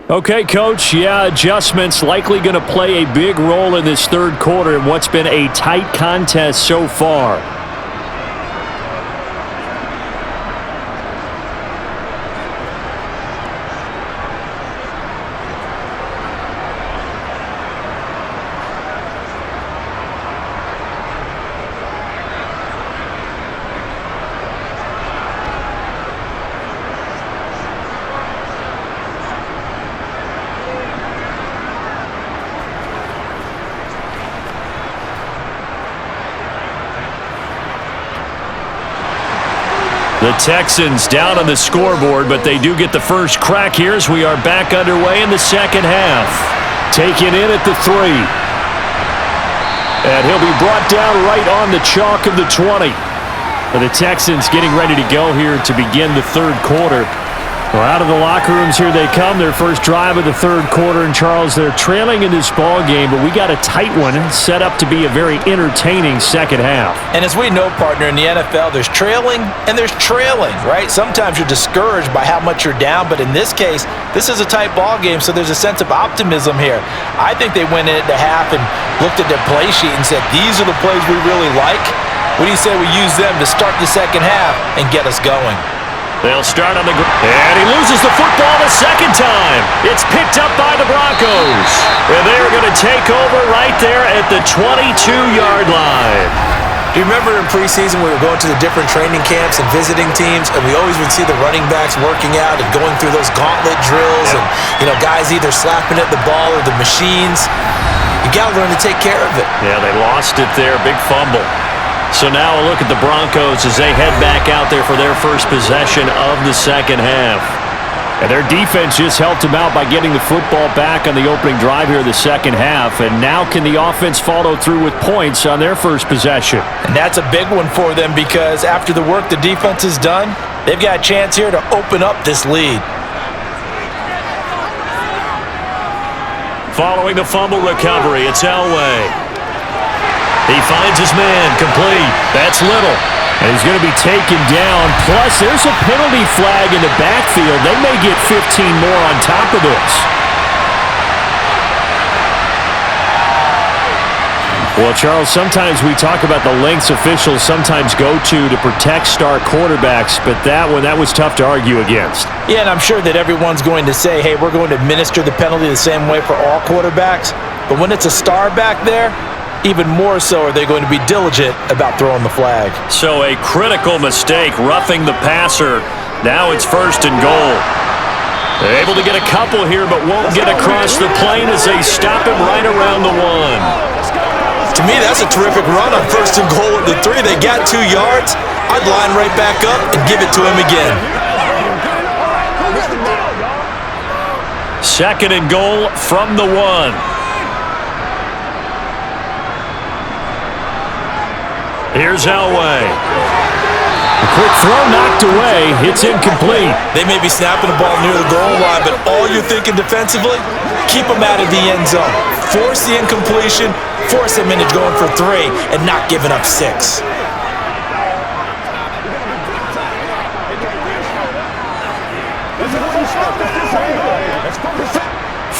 Okay, Coach. Yeah, adjustments likely going to play a big role in this third quarter in what's been a tight contest so far. The Texans down on the scoreboard, but they do get the first crack here as we are back underway in the second half. Taken in at the 3. And he'll be brought down right on the chalk of the 20. The Texans getting ready to go here to begin the third quarter. Well, out of the locker rooms here they come. Their first drive of the third quarter. And, Charles, they're trailing in this ball game, but we got a tight one set up to be a very entertaining second half. And as we know, partner, in the NFL, there's trailing and there's trailing, right? Sometimes you're discouraged by how much you're down, but in this case, this is a tight ball game, so there's a sense of optimism here. I think they went in at the half and looked at their play sheet and said, these are the plays we really like. What do you say we use them to start the second half and get us going? They'll start on the ground. And he loses the football the second time. It's picked up by the Broncos. And they're going to take over right there at the 22-yard line. Do you remember in preseason we were going to the different training camps and visiting teams, and we always would see the running backs working out and going through those gauntlet drills, and guys either slapping at the ball or the machines. You got to learn to take care of it. Yeah, they lost it there. Big fumble. So now a look at the Broncos as they head back out there for their first possession of the second half. And their defense just helped them out by getting the football back on the opening drive here of the second half. And now can the offense follow through with points on their first possession? And that's a big one for them because after the work the defense has done, they've got a chance here to open up this lead. Following the fumble recovery, it's Elway. He finds his man, complete. That's Little. And he's going to be taken down. Plus, there's a penalty flag in the backfield. They may get 15 more on top of this. Well, Charles, sometimes we talk about the lengths officials sometimes go to protect star quarterbacks, but that was tough to argue against. Yeah, and I'm sure that everyone's going to say, hey, we're going to administer the penalty the same way for all quarterbacks. But when it's a star back there, even more so are they going to be diligent about throwing the flag. So a critical mistake, roughing the passer. Now it's first and goal. They're able to get a couple here, but won't get across the plane as they stop him right around the one. To me, that's a terrific run on first and goal at the 3. They got 2 yards. I'd line right back up and give it to him again. Second and goal from the 1. Here's Elway. A quick throw knocked away. It's incomplete. They may be snapping the ball near the goal line, but all you're thinking defensively, keep them out of the end zone. Force the incompletion, force them into going for 3, and not giving up 6.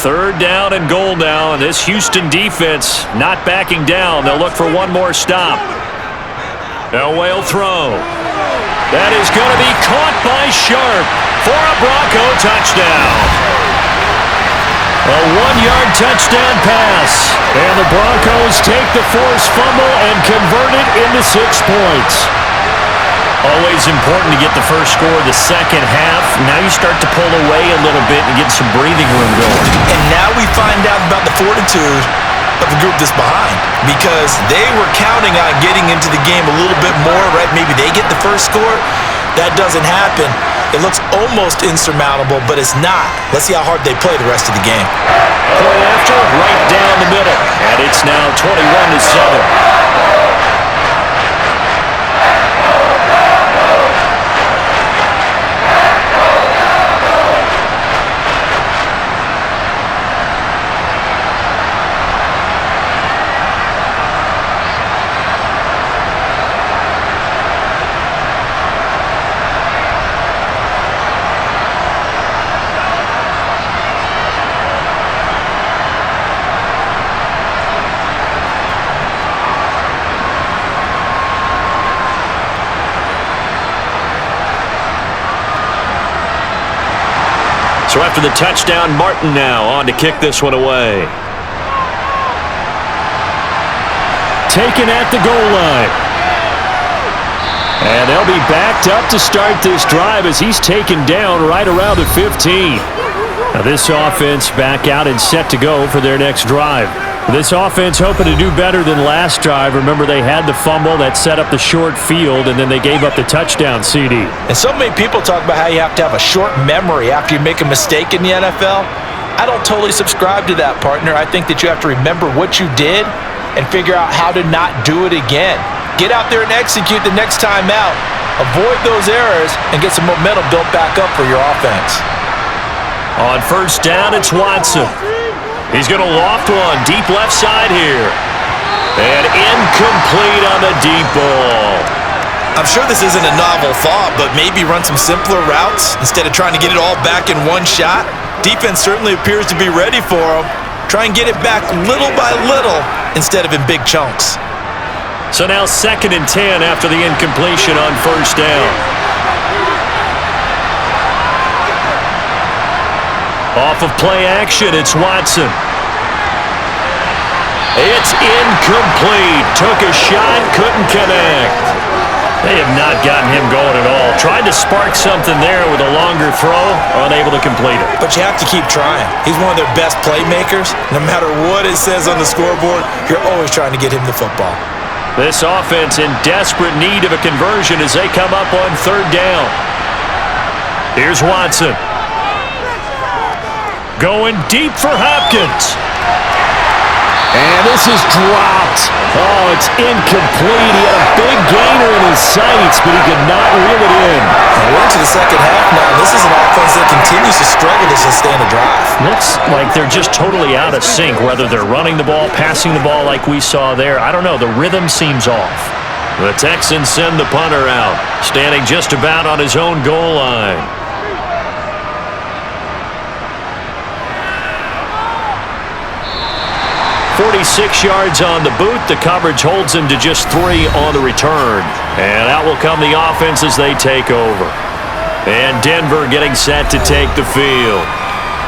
Third down and goal now, and this Houston defense not backing down. They'll look for one more stop. Elway will throw. That is going to be caught by Sharp for a Bronco touchdown. A 1-yard touchdown pass. And the Broncos take the forced fumble and convert it into 6 points. Always important to get the first score of the second half. Now you start to pull away a little bit and get some breathing room going. And now we find out about the fortitude of the group that's behind, because they were counting on getting into the game a little bit more, right? Maybe they get the first score. That doesn't happen. It looks almost insurmountable, but it's not. Let's see how hard they play the rest of the game. Point after, right down the middle. And it's now 21-7. So after the touchdown, Martin now on to kick this one away. Taken at the goal line. And they'll be backed up to start this drive as he's taken down right around the 15. Now this offense back out and set to go for their next drive. This offense hoping to do better than last drive. Remember, they had the fumble that set up the short field, and then they gave up the touchdown CD. And so many people talk about how you have to have a short memory after you make a mistake in the NFL. I don't totally subscribe to that, partner. I think that you have to remember what you did and figure out how to not do it again. Get out there and execute the next time out. avoid those errors, and get some momentum built back up for your offense. On first down, it's Watson. He's going to loft one deep left side here. And incomplete on the deep ball. I'm sure this isn't a novel thought, but maybe run some simpler routes instead of trying to get it all back in one shot. Defense certainly appears to be ready for him. Try and get it back little by little instead of in big chunks. So now 2nd and 10 after the incompletion on first down. Off of play action, it's Watson. It's incomplete. Took a shot, couldn't connect. They have not gotten him going at all. Tried to spark something there with a longer throw, unable to complete it. But you have to keep trying. He's one of their best playmakers. No matter what it says on the scoreboard, you're always trying to get him the football. This offense in desperate need of a conversion as they come up on 3rd down. Here's Watson. Going deep for Hopkins. And this is dropped. Oh, it's incomplete. He had a big gainer in his sights, but he could not reel it in. And we're into the second half now. This is an offense that continues to struggle to sustain a drive. Looks like they're just totally out of sync, whether they're running the ball, passing the ball like we saw there. I don't know. The rhythm seems off. The Texans send the punter out, standing just about on his own goal line. 46 yards on the boot. The coverage holds him to just 3 on the return. And out will come the offense as they take over. And Denver getting set to take the field.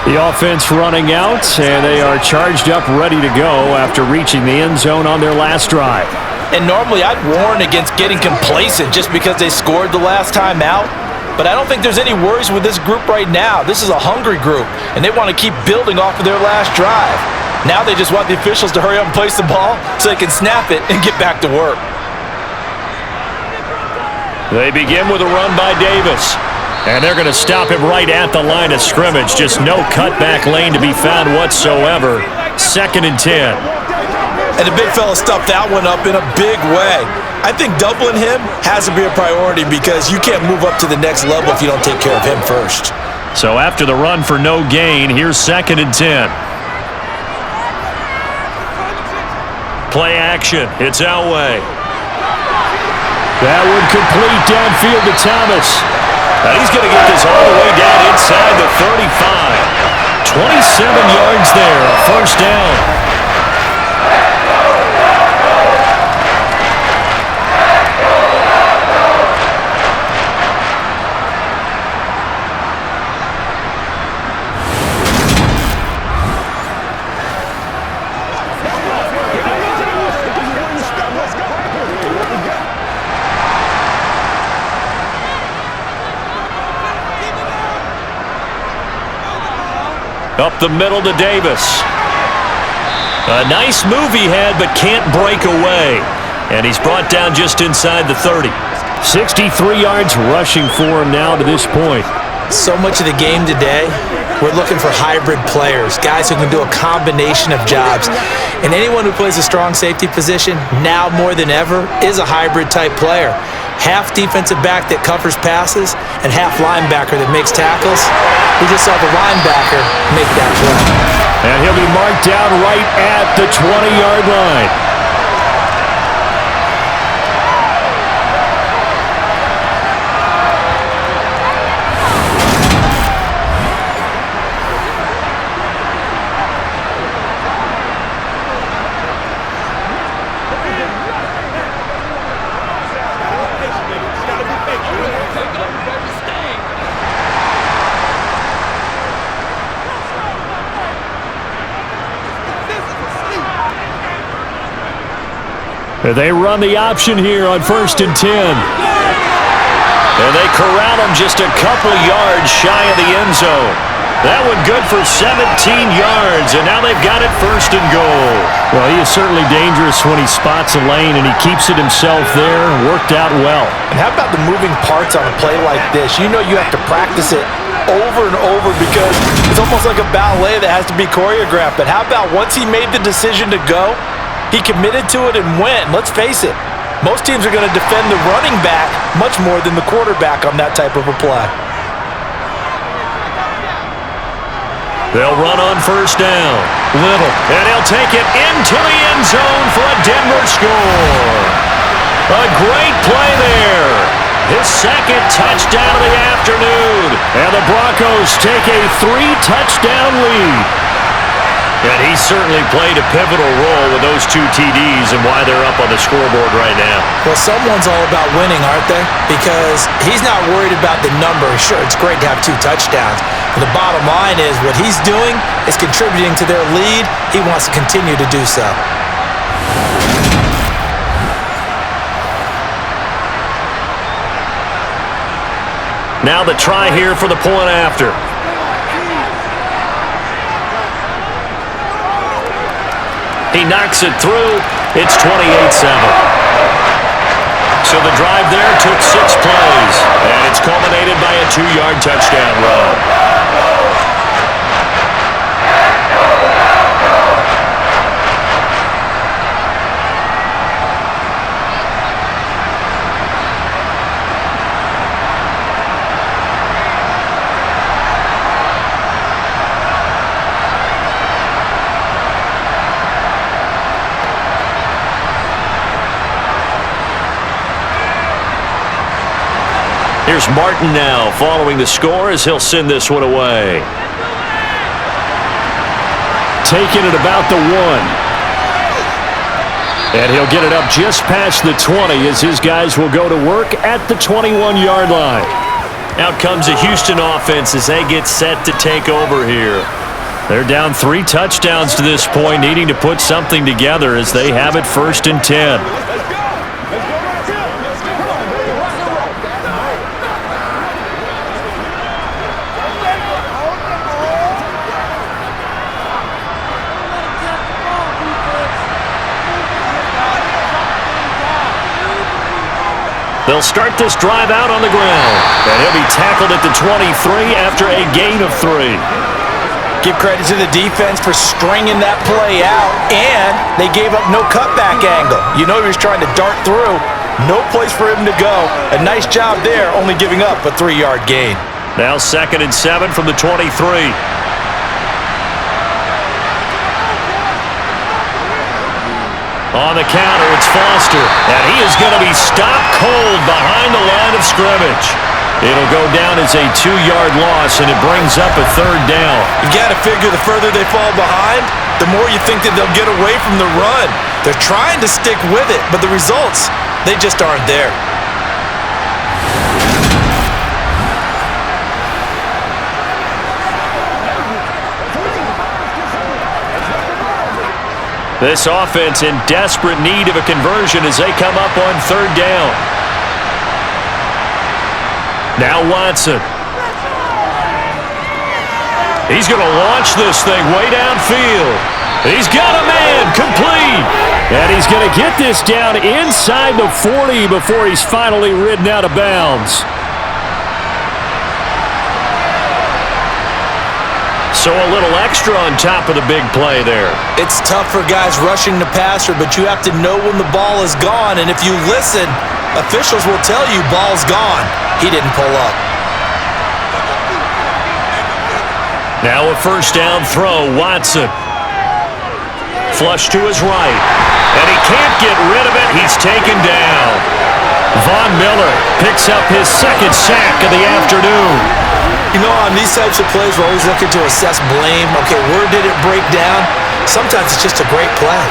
The offense running out, and they are charged up, ready to go after reaching the end zone on their last drive. And normally I'd warn against getting complacent just because they scored the last time out. But I don't think there's any worries with this group right now. This is a hungry group, and they want to keep building off of their last drive. Now they just want the officials to hurry up and place the ball so they can snap it and get back to work. They begin with a run by Davis. And they're going to stop him right at the line of scrimmage. Just no cutback lane to be found whatsoever. 2nd and 10. And the big fella stuffed that one up in a big way. I think doubling him has to be a priority because you can't move up to the next level if you don't take care of him first. So after the run for no gain, here's 2nd and 10. Play action. It's Elway. That one complete downfield to Thomas. And he's going to get this all the way down inside the 35. 27 yards there, a first down. Up the middle to Davis. A nice move he had, but can't break away. And he's brought down just inside the 30. 63 yards rushing for him now to this point. So much of the game today, we're looking for hybrid players, guys who can do a combination of jobs. And anyone who plays a strong safety position, now more than ever, is a hybrid type player. Half defensive back that covers passes and half linebacker that makes tackles. We just saw the linebacker make that play. And he'll be marked down right at the 20-yard line. They run the option here on 1st and 10. And they corral him just a couple yards shy of the end zone. That one good for 17 yards, and now they've got it 1st and goal. Well, he is certainly dangerous when he spots a lane, and he keeps it himself there. Worked out well. And how about the moving parts on a play like this? You know you have to practice it over and over because it's almost like a ballet that has to be choreographed. But how about once he made the decision to go, he committed to it and went. Let's face it, Most teams are going to defend the running back much more than the quarterback on that type of a play. They'll run on first down. Little. And he'll take it into the end zone for a Denver score. A great play there. His second touchdown of the afternoon. And the Broncos take a 3-touchdown lead. And he certainly played a pivotal role with those 2 TDs and why they're up on the scoreboard right now. Well, someone's all about winning, aren't they? Because he's not worried about the number. Sure, it's great to have 2 touchdowns. But the bottom line is what he's doing is contributing to their lead. He wants to continue to do so. Now the try here for the point after. He knocks it through. It's 28-7. So the drive there took 6 plays, and it's culminated by a 2-yard touchdown run. Here's Martin now following the score as he'll send this one away. Taking it about the 1. And he'll get it up just past the 20 as his guys will go to work at the 21-yard line. Out comes the Houston offense as they get set to take over here. They're down 3 touchdowns to this point, needing to put something together as they have it 1st and 10. They'll start this drive out on the ground. And he'll be tackled at the 23 after a gain of 3. Give credit to the defense for stringing that play out, and they gave up no cutback angle. You know he was trying to dart through. No place for him to go. A nice job there, only giving up a 3-yard gain. Now 2nd and 7 from the 23. On the counter, it's Foster, and he is going to be stopped cold behind the line of scrimmage. It'll go down as a 2-yard loss, and it brings up a 3rd down. You got to figure the further they fall behind, the more you think that they'll get away from the run. They're trying to stick with it, but the results, they just aren't there. This offense in desperate need of a conversion as they come up on 3rd down. Now Watson. He's going to launch this thing way downfield. He's got a man, complete. And he's going to get this down inside the 40 before he's finally ridden out of bounds. So a little extra on top of the big play there. It's tough for guys rushing the passer, but you have to know when the ball is gone. And if you listen, officials will tell you ball's gone. He didn't pull up. Now a 1st down throw, Watson. Flush to his right. And he can't get rid of it. He's taken down. Von Miller picks up his 2nd sack of the afternoon. You know, on these types of plays, we're always looking to assess blame. Okay, where did it break down? Sometimes it's just a great play.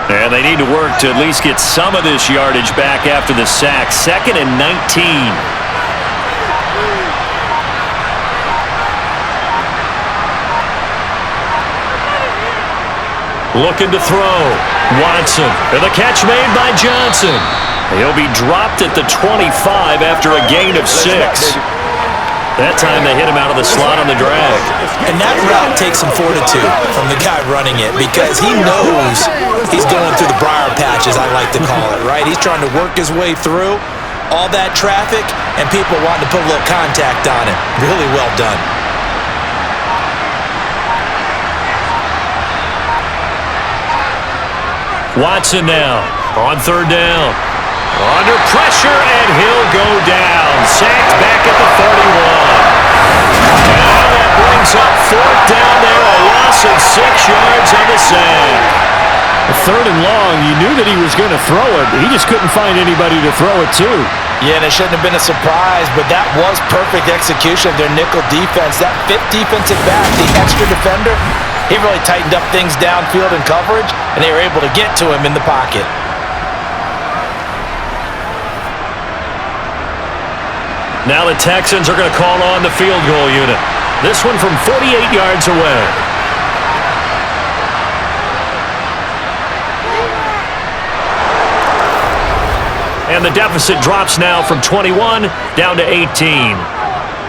And they need to work to at least get some of this yardage back after the sack. 2nd and 19. Looking to throw. Watson. And the catch made by Johnson. He'll be dropped at the 25 after a gain of 6. That time they hit him out of the slot on the drag. And that route takes some fortitude from the guy running it because he knows he's going through the briar patch, as I like to call it, right? He's trying to work his way through all that traffic, and people wanting to put a little contact on it. Really well done. Watson now on third down. Under pressure, and he'll go down. Sacked back at the 31. Now that brings up fourth down there, a loss of 6 yards on the sack. Third and long, you knew that he was going to throw it. He just couldn't find anybody to throw it to. Yeah, and it shouldn't have been a surprise, but that was perfect execution of their nickel defense. That fifth defensive back, the extra defender, he really tightened up things downfield in coverage, and they were able to get to him in the pocket. Now the Texans are going to call on the field goal unit. This one from 48 yards away. And the deficit drops now from 21 down to 18.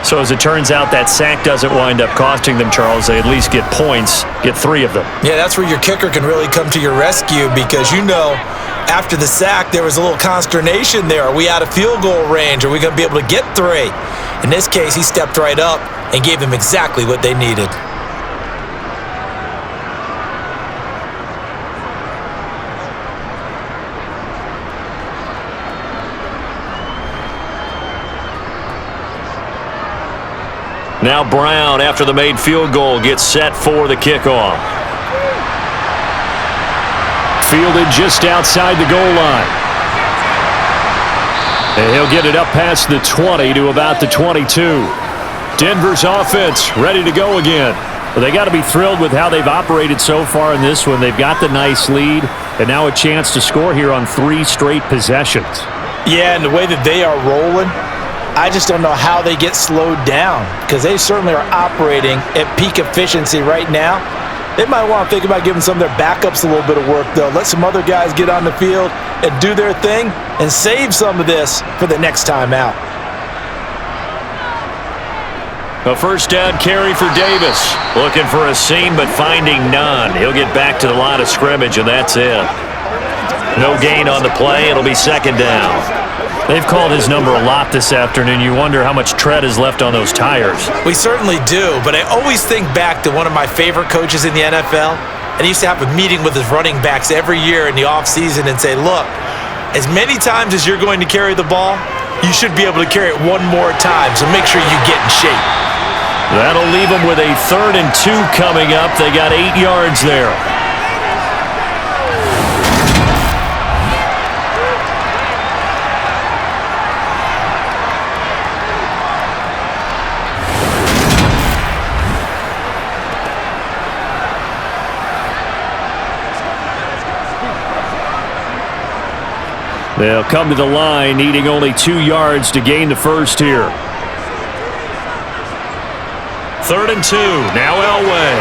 So as it turns out, that sack doesn't wind up costing them, Charles. They at least get points, get 3 of them. Yeah, that's where your kicker can really come to your rescue because you know after the sack there was a little consternation there. Are we out of field goal range? Are we going to be able to get 3? In this case, he stepped right up and gave them exactly what they needed. Now Brown, after the made field goal, gets set for the kickoff. Fielded just outside the goal line. And he'll get it up past the 20 to about the 22. Denver's offense ready to go again. But they got to be thrilled with how they've operated so far in this one. They've got the nice lead, and now a chance to score here on 3 straight possessions. Yeah, and the way that they are rolling, I just don't know how they get slowed down because they certainly are operating at peak efficiency right now. They might want to think about giving some of their backups a little bit of work, though. Let some other guys get on the field and do their thing and save some of this for the next time out. A first down carry for Davis. Looking for a seam, but finding none. He'll get back to the line of scrimmage, and that's it. No gain on the play. It'll be second down. They've called his number a lot this afternoon. You wonder how much tread is left on those tires. We certainly do, but I always think back to one of my favorite coaches in the NFL, and he used to have a meeting with his running backs every year in the offseason and say, look, as many times as you're going to carry the ball, you should be able to carry it one more time, so make sure you get in shape. That'll leave them with a 3rd and 2 coming up. They got 8 yards there. They'll come to the line, needing only 2 yards to gain the first here. 3rd and 2. Now Elway.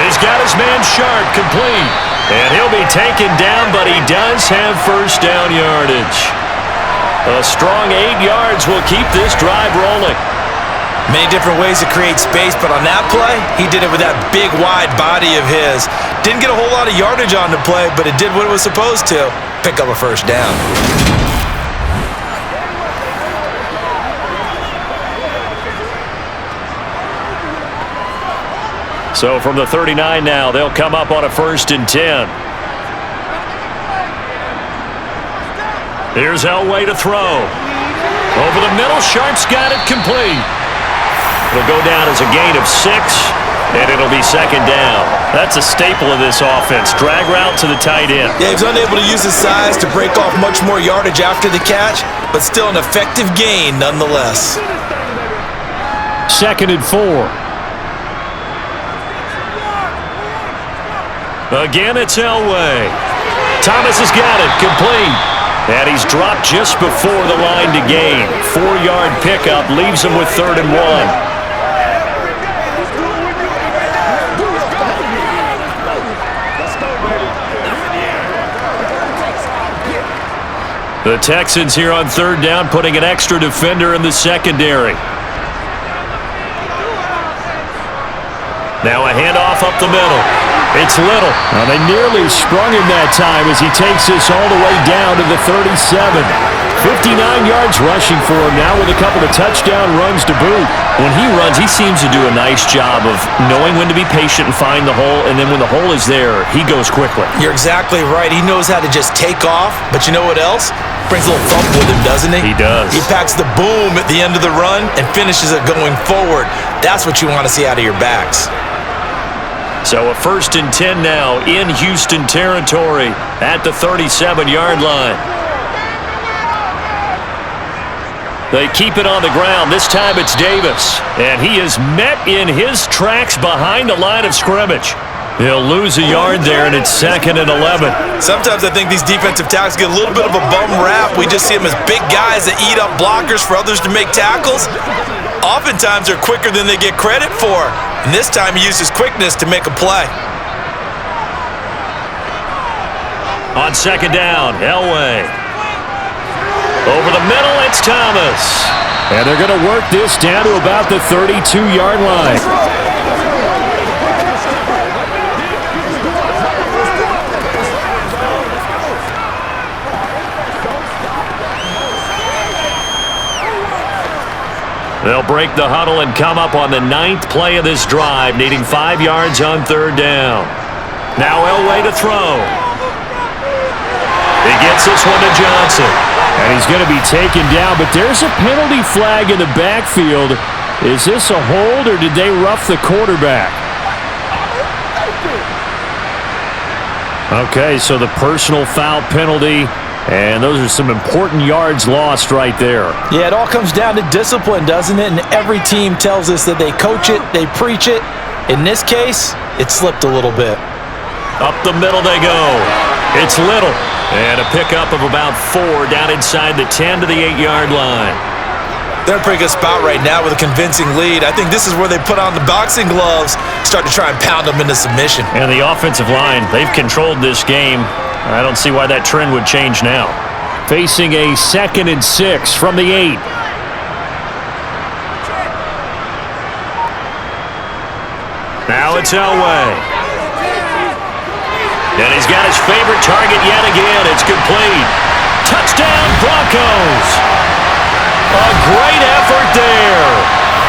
He's got his man Sharp complete. And he'll be taken down, but he does have first down yardage. A strong 8 yards will keep this drive rolling. Many different ways to create space, but on that play, he did it with that big, wide body of his. Didn't get a whole lot of yardage on the play, but it did what it was supposed to. Pick up a first down. So from the 39 now, they'll come up on a 1st and 10. Here's Elway to throw. Over the middle, Sharp's got it complete. It'll go down as a gain of 6, and it'll be second down. That's a staple of this offense. Drag route to the tight end. Yeah, he was unable to use his size to break off much more yardage after the catch, but still an effective gain nonetheless. 2nd and 4. Again, it's Elway. Thomas has got it complete. And he's dropped just before the line to gain. 4-yard pickup leaves him with 3rd and 1. The Texans here on 3rd down, putting an extra defender in the secondary. Now a handoff up the middle. It's Little. Now they nearly sprung him that time as he takes this all the way down to the 37. 59 yards rushing for him now with a couple of touchdown runs to boot. When he runs, he seems to do a nice job of knowing when to be patient and find the hole, and then when the hole is there, he goes quickly. You're exactly right. He knows how to just take off, but you know what else? Brings a little thump with him, doesn't he? He does. He packs the boom at the end of the run and finishes it going forward. That's what you want to see out of your backs. So a 1st and 10 now in Houston territory at the 37-yard line. They keep it on the ground. This time it's Davis. And he is met in his tracks behind the line of scrimmage. He'll lose a yard there, and it's 2nd and 11. Sometimes I think these defensive tackles get a little bit of a bum rap. We just see them as big guys that eat up blockers for others to make tackles. Oftentimes they're quicker than they get credit for. And this time he used his quickness to make a play. On 2nd down, Elway. Over the middle, it's Thomas. And they're going to work this down to about the 32-yard line. They'll break the huddle and come up on the 9th play of this drive, needing 5 yards on 3rd down. Now Elway to throw. He gets this one to Johnson. And he's going to be taken down, but there's a penalty flag in the backfield. Is this a hold, or did they rough the quarterback? Okay, so the personal foul penalty, and those are some important yards lost right there. Yeah, it all comes down to discipline, doesn't it? And every team tells us that they coach it, they preach it. In this case, it slipped a little bit. Up the middle they go. It's Little. And a pickup of about 4 down inside the 10 to the 8-yard line. They're in a pretty good spot right now with a convincing lead. I think this is where they put on the boxing gloves, start to try and pound them into submission. And the offensive line, they've controlled this game. I don't see why that trend would change now. Facing a 2nd and 6 from the 8. Now it's Elway. And he's got his favorite target yet again. It's complete. Touchdown, Broncos. A great effort there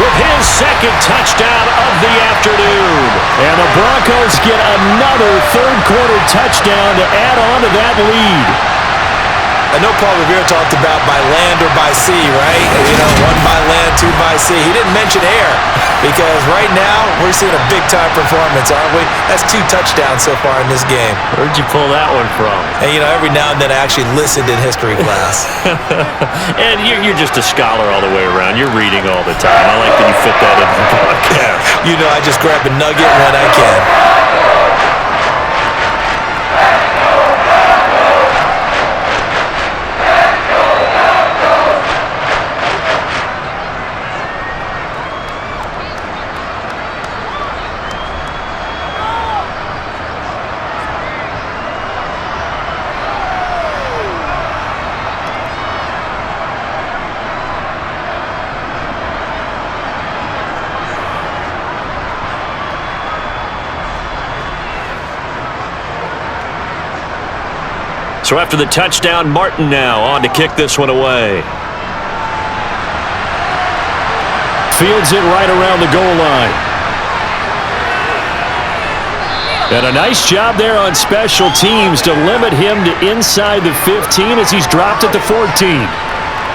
with his 2nd touchdown of the afternoon. And the Broncos get another 3rd-quarter touchdown to add on to that lead. I know Paul Revere talked about by land or by sea, right? You know, 1 by land, 2 by sea. He didn't mention air because right now we're seeing a big-time performance, aren't we? That's 2 touchdowns so far in this game. Where'd you pull that one from? And, you know, every now and then I actually listened in history class. And you're just a scholar all the way around. You're reading all the time. I like that you fit that into the podcast. You know, I just grab a nugget when I can. So after the touchdown, Martin now on to kick this one away. Fields it right around the goal line. And a nice job there on special teams to limit him to inside the 15 as he's dropped at the 14.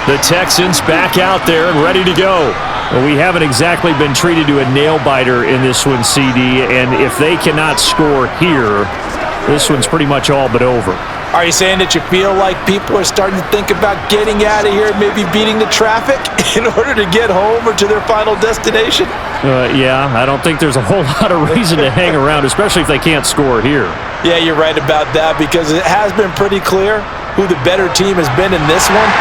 The Texans back out there and ready to go. Well, we haven't exactly been treated to a nail-biter in this one, CD, and if they cannot score here, this one's pretty much all but over. Are you saying that you feel like people are starting to think about getting out of here, maybe beating the traffic in order to get home or to their final destination? Yeah, I don't think there's a whole lot of reason to hang around, especially if they can't score here. Yeah, you're right about that because it has been pretty clear who the better team has been in this one.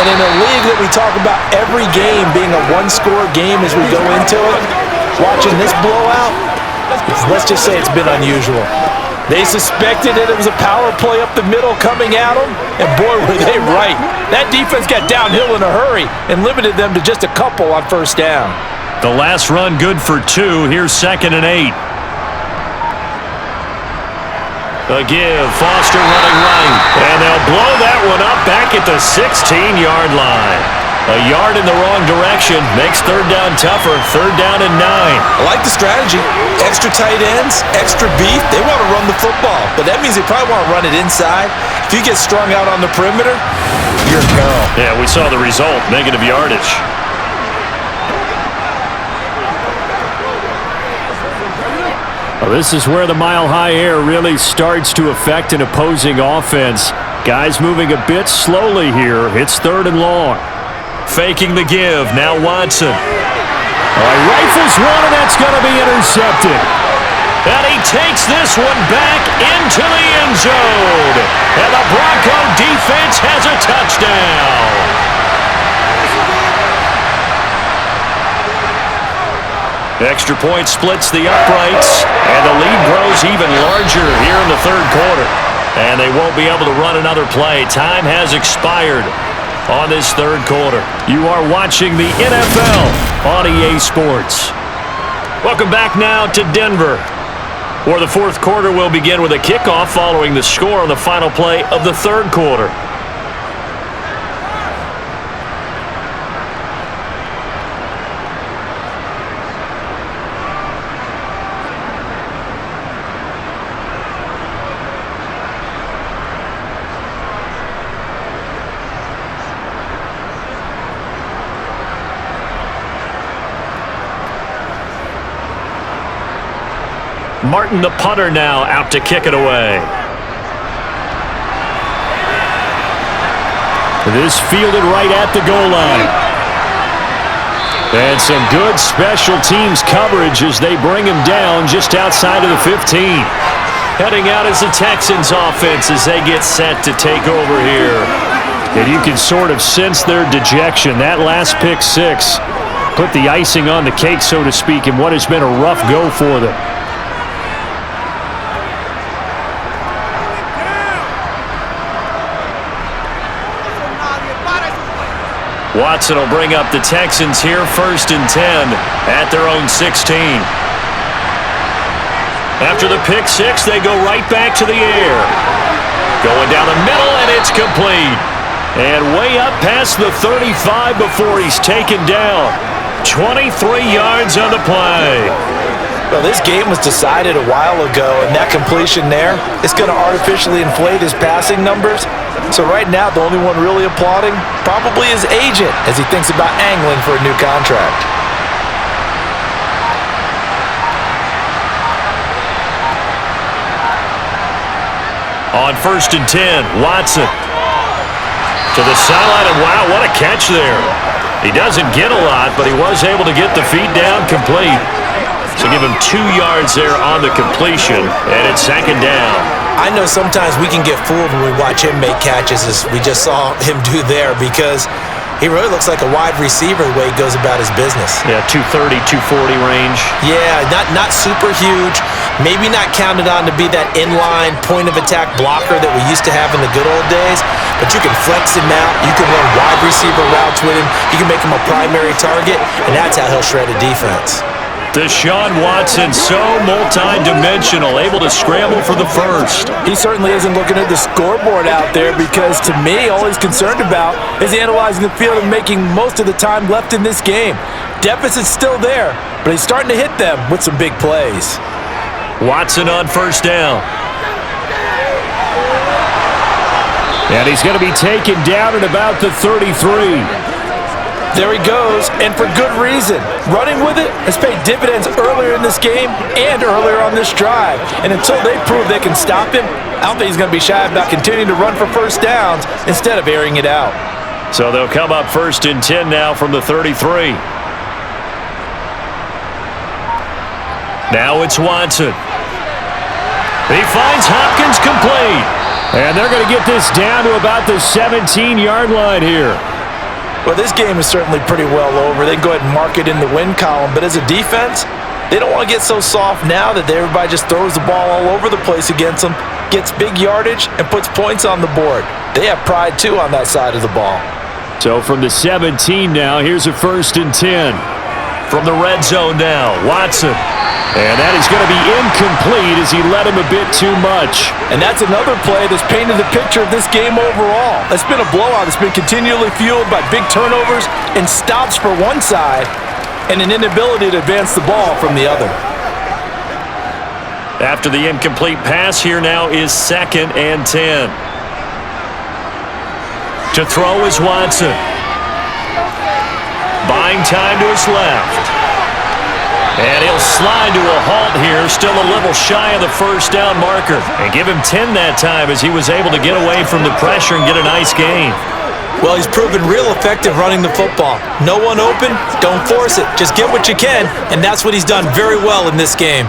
And in a league that we talk about every game being a one-score game as we go into it, watching this blowout, let's just say it's been unusual. They suspected it was a power play up the middle coming at them, and boy, were they right. That defense got downhill in a hurry and limited them to just a couple on 1st down. The last run good for 2. Here's 2nd and 8. A give, Foster running right. And they'll blow that one up back at the 16-yard line. A yard in the wrong direction makes third down tougher. Third down and 9. I like the strategy. Extra tight ends, extra beef. They want to run the football, but that means they probably want to run it inside. If you get strung out on the perimeter, you're in peril. Yeah, we saw the result, negative yardage. Well, this is where the mile-high air really starts to affect an opposing offense. Guys moving a bit slowly here. It's third and long. Faking the give, now Watson. Rifles one, and that's going to be intercepted. And he takes this one back into the end zone. And the Bronco defense has a touchdown. Extra point splits the uprights, and the lead grows even larger here in the third quarter. And they won't be able to run another play. Time has expired on this third quarter. You are watching the NFL on EA Sports. Welcome back now to Denver, where the fourth quarter will begin with a kickoff following the score on the final play of the third quarter. Martin, the punter, now out to kick it away. This fielded right at the goal line. And some good special teams coverage as they bring him down just outside of the 15. Heading out is the Texans offense as they get set to take over here. And you can sort of sense their dejection. That last pick six put the icing on the cake, so to speak, in what has been a rough go for them. Watson will bring up the Texans here, 1st and 10 at their own 16. After the pick six, they go right back to the air. Going down the middle, and it's complete. And way up past the 35 before he's taken down. 23 yards on the play. Well, this game was decided a while ago, and that completion there is going to artificially inflate his passing numbers. So right now, the only one really applauding probably his agent as he thinks about angling for a new contract. On 1st and 10, Watson to the sideline, and wow, what a catch there. He doesn't get a lot, but he was able to get the feet down complete. So give him 2 yards there on the completion, and it's 2nd down. I know sometimes we can get fooled when we watch him make catches, as we just saw him do there, because he really looks like a wide receiver the way he goes about his business. Yeah, 230, 240 range. Yeah, not super huge, maybe not counted on to be that inline point-of-attack blocker that we used to have in the good old days, but you can flex him out, you can run wide receiver routes with him, you can make him a primary target, and that's how he'll shred a defense. Deshaun Watson, so multi-dimensional, able to scramble for the first. He certainly isn't looking at the scoreboard out there, because to me, all he's concerned about is analyzing the field and making most of the time left in this game. Deficit's still there, but he's starting to hit them with some big plays. Watson on 1st down. And he's going to be taken down at about the 33. There he goes, and for good reason. Running with it has paid dividends earlier in this game and earlier on this drive. And until they prove they can stop him, I don't think he's going to be shy about continuing to run for first downs instead of airing it out. So they'll come up 1st and 10 now from the 33. Now it's Watson. He finds Hopkins complete. And they're going to get this down to about the 17-yard line here. Well, this game is certainly pretty well over. They can go ahead and mark it in the win column. But as a defense, they don't want to get so soft now that everybody just throws the ball all over the place against them, gets big yardage, and puts points on the board. They have pride, too, on that side of the ball. So from the 17 now, here's a 1st and 10. From the red zone now, Watson And that is going to be incomplete as he led him a bit too much. And that's another play that's painted the picture of this game overall. It's been a blowout that's been continually fueled by big turnovers and stops for one side and an inability to advance the ball from the other. After the incomplete pass, here now is 2nd and 10. To throw is Watson. Buying time to his left. And he'll slide to a halt here, still a little shy of the first down marker. And give him 10 that time as he was able to get away from the pressure and get a nice gain. Well, he's proven real effective running the football. No one open, don't force it. Just get what you can, and that's what he's done very well in this game.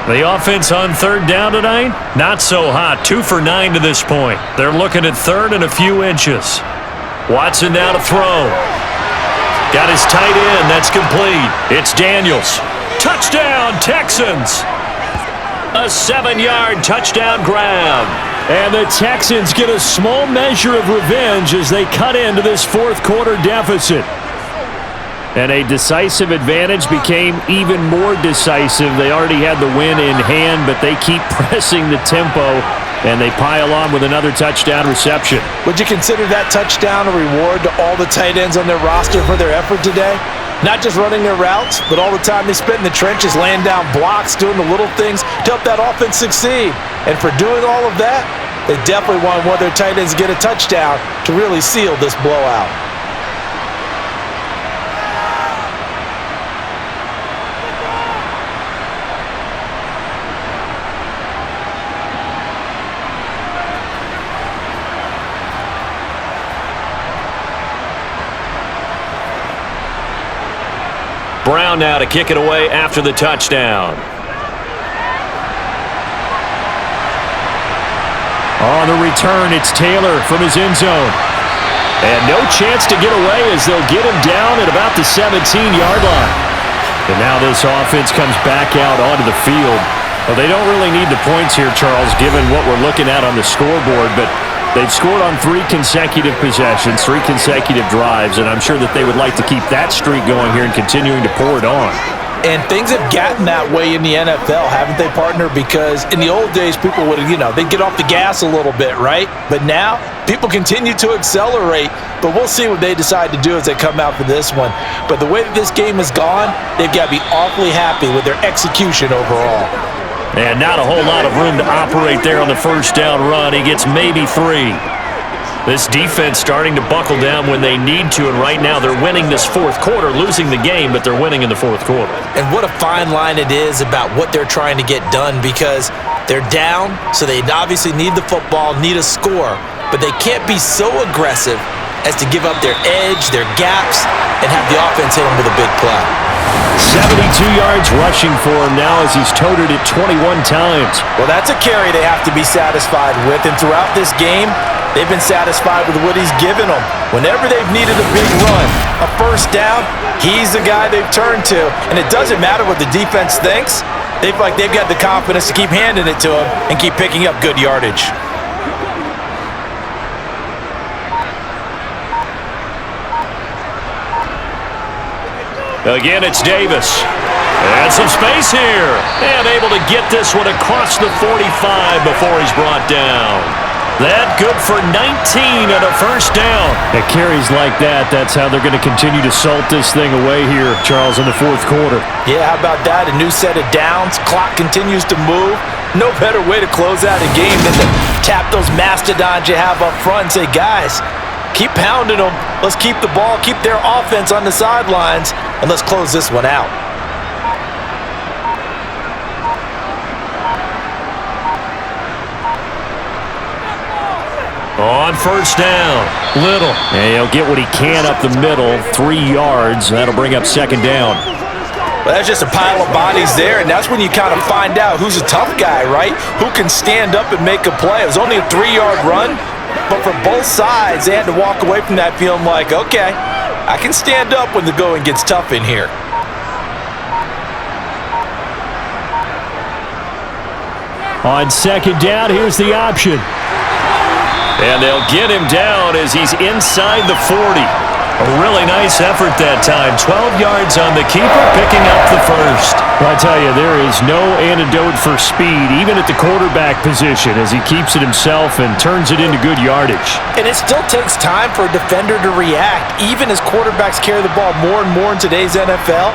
The offense on 3rd down tonight, not so hot. 2 for 9 to this point. They're looking at 3rd and a few inches. Watson now to throw. Got his tight end. That's complete. It's Daniels. Touchdown, Texans. A 7-yard touchdown grab. And the Texans get a small measure of revenge as they cut into this 4th quarter deficit. And a decisive advantage became even more decisive. They already had the win in hand, but they keep pressing the tempo, and they pile on with another touchdown reception. Would you consider that touchdown a reward to all the tight ends on their roster for their effort today? Not just running their routes, but all the time they spent in the trenches, laying down blocks, doing the little things to help that offense succeed. And for doing all of that, they definitely want one of their tight ends to get a touchdown to really seal this blowout. Brown now to kick it away after the touchdown. On the return, it's Taylor from his end zone. And no chance to get away as they'll get him down at about the 17-yard line. And now this offense comes back out onto the field. Well, they don't really need the points here, Charles, given what we're looking at on the scoreboard, but they've scored on 3 consecutive possessions, 3 consecutive drives, and I'm sure that they would like to keep that streak going here and continuing to pour it on. And things have gotten that way in the NFL, haven't they, partner? Because in the old days, people would, they'd get off the gas a little bit, right? But now, people continue to accelerate, but we'll see what they decide to do as they come out for this one. But the way that this game has gone, they've got to be awfully happy with their execution overall. And not a whole lot of room to operate there on the first down run. He gets maybe 3. This defense starting to buckle down when they need to, and right now they're winning this 4th quarter, losing the game, but they're winning in the 4th quarter. And what a fine line it is about what they're trying to get done, because they're down, so they obviously need the football, need a score, but they can't be so aggressive as to give up their edge, their gaps, and have the offense hit them with a big play. 72 yards rushing for him now as he's toted it 21 times. Well, that's a carry they have to be satisfied with, and throughout this game, they've been satisfied with what he's given them. Whenever they've needed a big run, a first down, he's the guy they've turned to. And it doesn't matter what the defense thinks. They feel like they've got the confidence to keep handing it to him and keep picking up good yardage. Again, it's Davis. And some space here. And able to get this one across the 45 before he's brought down. That good for 19 and a first down. At carries like that, that's how they're going to continue to salt this thing away here, Charles, in the 4th quarter. Yeah, how about that? A new set of downs. Clock continues to move. No better way to close out a game than to tap those mastodons you have up front and say, guys, keep pounding them. Let's keep the ball, keep their offense on the sidelines, and let's close this one out. On first down, Little. And he'll get what he can up the middle, 3 yards. That'll bring up 2nd down. Well, that's just a pile of bodies there, and that's when you kind of find out who's a tough guy, right? Who can stand up and make a play. It was only a 3-yard run, but for both sides, they had to walk away from that feeling like, okay, I can stand up when the going gets tough in here. On 2nd down, here's the option. And they'll get him down as he's inside the 40. A really nice effort that time. 12 yards on the keeper, picking up the first. Well, I tell you, there is no antidote for speed, even at the quarterback position, as he keeps it himself and turns it into good yardage. And it still takes time for a defender to react. Even as quarterbacks carry the ball more and more in today's NFL,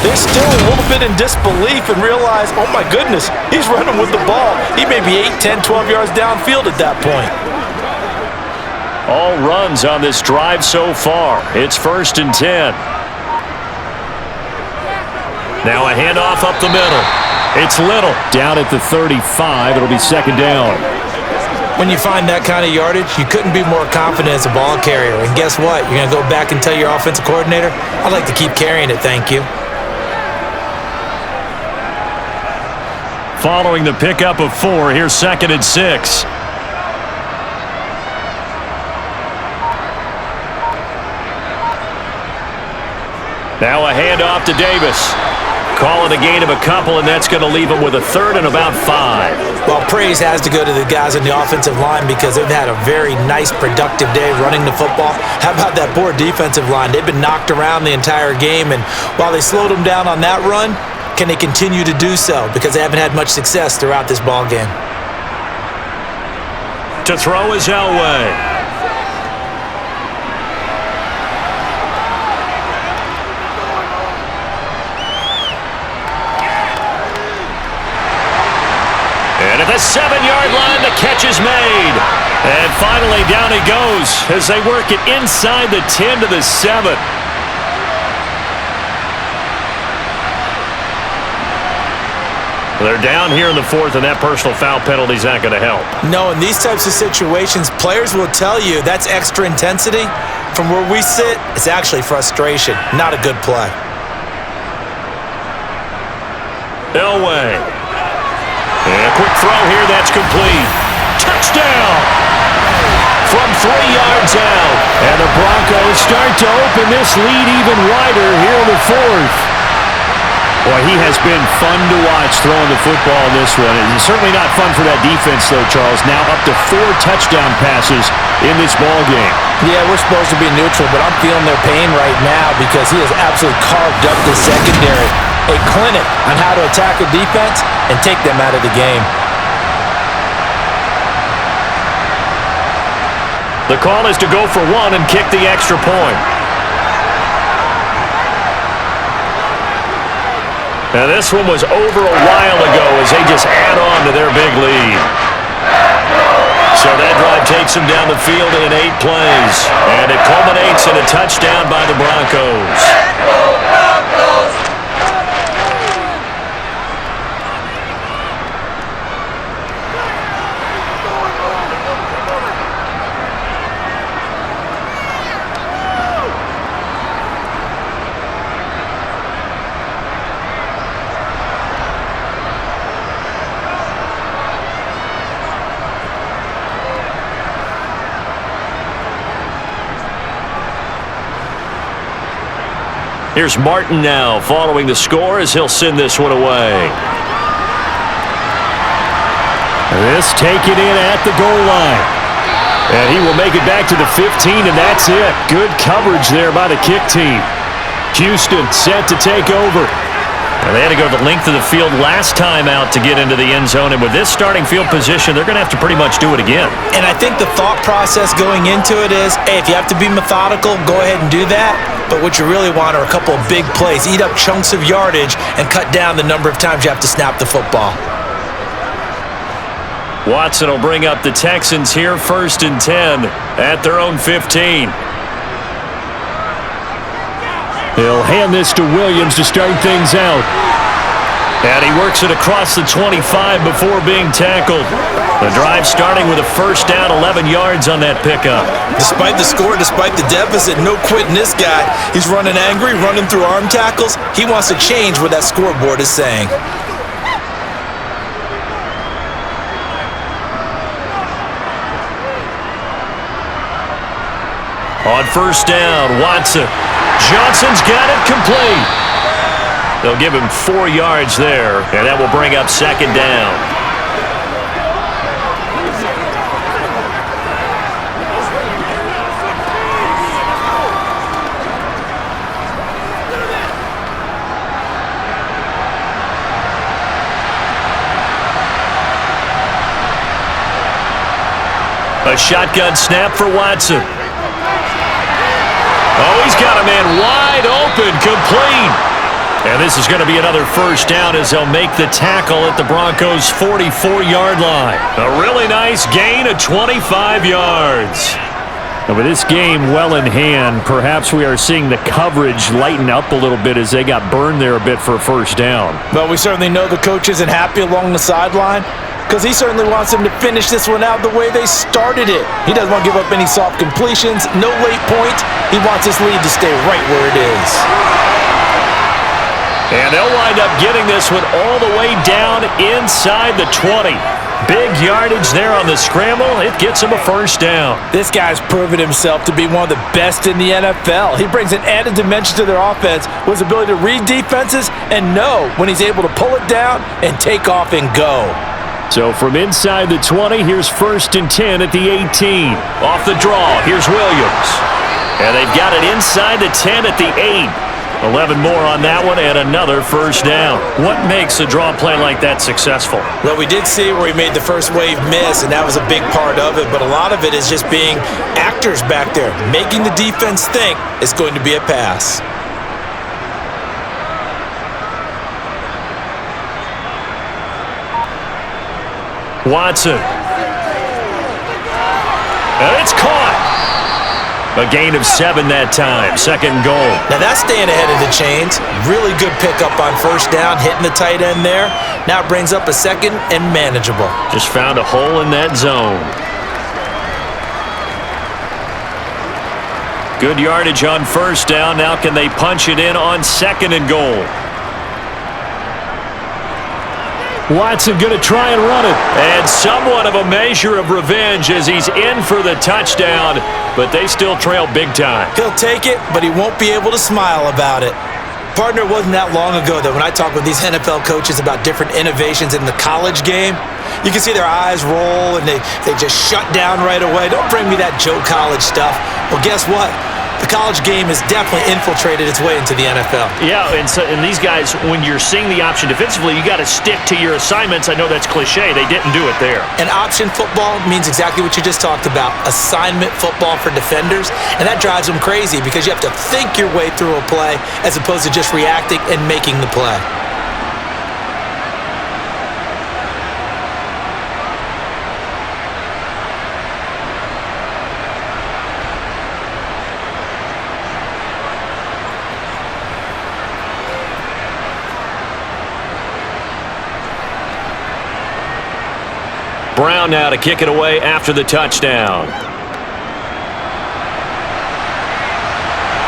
they're still a little bit in disbelief and realize, oh my goodness, he's running with the ball. He may be 8, 10, 12 yards downfield at that point. All runs on this drive so far. It's 1st and 10. Now a handoff up the middle. It's Little. Down at the 35. It'll be 2nd down. When you find that kind of yardage, you couldn't be more confident as a ball carrier. And guess what? You're going to go back and tell your offensive coordinator, I'd like to keep carrying it, thank you. Following the pickup of 4, here's 2nd and 6. Now a handoff to Davis. Call it a gain of a couple, and that's going to leave him with a 3rd and about 5. Well, praise has to go to the guys on the offensive line because they've had a very nice, productive day running the football. How about that poor defensive line? They've been knocked around the entire game, and while they slowed them down on that run, can they continue to do so? Because they haven't had much success throughout this ball game. To throw is Elway. And at the 7-yard line, the catch is made. And finally, down he goes as they work it inside the 10 to the 7. They're down here in the 4th, and that personal foul penalty is not going to help. No, in these types of situations, players will tell you that's extra intensity. From where we sit, it's actually frustration, not a good play. Elway. And a quick throw here, that's complete. Touchdown! From 3 yards out. And the Broncos start to open this lead even wider here in the 4th. Boy, he has been fun to watch throwing the football in this one. It's certainly not fun for that defense, though, Charles. Now up to 4 touchdown passes in this ball game. Yeah, we're supposed to be neutral, but I'm feeling their pain right now because he has absolutely carved up the secondary. A clinic on how to attack a defense and take them out of the game. The call is to go for 1 and kick the extra point. Now this one was over a while ago as they just add on to their big lead. So that drive takes them down the field in 8 plays. And it culminates in a touchdown by the Broncos. Here's Martin now following the score as he'll send this one away. This taken in at the goal line. And he will make it back to the 15, and that's it. Good coverage there by the kick team. Houston set to take over. And they had to go the length of the field last time out to get into the end zone. And with this starting field position, they're going to have to pretty much do it again. And I think the thought process going into it is, hey, if you have to be methodical, go ahead and do that. But what you really want are a couple of big plays. Eat up chunks of yardage and cut down the number of times you have to snap the football. Watson will bring up the Texans here, 1st and 10 at their own 15. He'll hand this to Williams to start things out. And he works it across the 25 before being tackled. The drive starting with a 1st down, 11 yards on that pickup. Despite the score, despite the deficit, no quitting this guy. He's running angry, running through arm tackles. He wants to change what that scoreboard is saying. On 1st down, Watson. Johnson's got it complete. They'll give him 4 yards there, and that will bring up 2nd down. A shotgun snap for Watson. Oh, he's got a man wide open, complete. And this is going to be another first down as they'll make the tackle at the Broncos' 44-yard line. A really nice gain of 25 yards. And with this game well in hand, perhaps we are seeing the coverage lighten up a little bit as they got burned there a bit for a first down. Well, we certainly know the coach isn't happy along the sideline because he certainly wants them to finish this one out the way they started it. He doesn't want to give up any soft completions, no late points. He wants his lead to stay right where it is. And they'll wind up getting this one all the way down inside the 20. Big yardage there on the scramble. It gets him a first down. This guy's proven himself to be one of the best in the NFL. He brings an added dimension to their offense with his ability to read defenses and know when he's able to pull it down and take off and go. So from inside the 20, here's 1st and 10 at the 18. Off the draw, here's Williams. And they've got it inside the 10 at the 8. 11 more on that one and another first down. What makes a draw play like that successful? Well, we did see where he made the first wave miss, and that was a big part of it, but a lot of it is just being actors back there, making the defense think it's going to be a pass. Watson. And it's caught. A gain of 7 that time. 2nd goal. Now that's staying ahead of the chains. Really good pickup on first down, hitting the tight end there. Now it brings up a 2nd and manageable. Just found a hole in that zone. Good yardage on first down. Now can they punch it in on 2nd and goal? Watson going to try and run it. And somewhat of a measure of revenge as he's in for the touchdown, but they still trail big time. He'll take it, but he won't be able to smile about it. Partner, wasn't that long ago that when I talk with these NFL coaches about different innovations in the college game, you can see their eyes roll and they just shut down right away. Don't bring me that Joe College stuff. Well, guess what? The college game has definitely infiltrated its way into the NFL. Yeah, and these guys, when you're seeing the option defensively, you got to stick to your assignments. I know that's cliche. They didn't do it there. And option football means exactly what you just talked about, assignment football for defenders, and that drives them crazy because you have to think your way through a play as opposed to just reacting and making the play. Brown now to kick it away after the touchdown.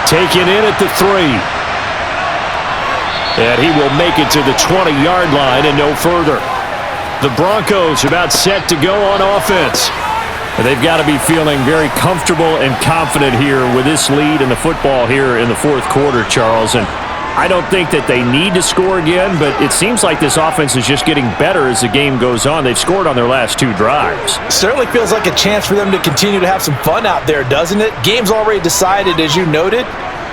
Taken in at the 3. And he will make it to the 20-yard line and no further. The Broncos about set to go on offense. And they've got to be feeling very comfortable and confident here with this lead in the football here in the 4th quarter, Charles. And I don't think that they need to score again, but it seems like this offense is just getting better as the game goes on. They've scored on their last 2 drives. Certainly feels like a chance for them to continue to have some fun out there, doesn't it? Game's already decided, as you noted,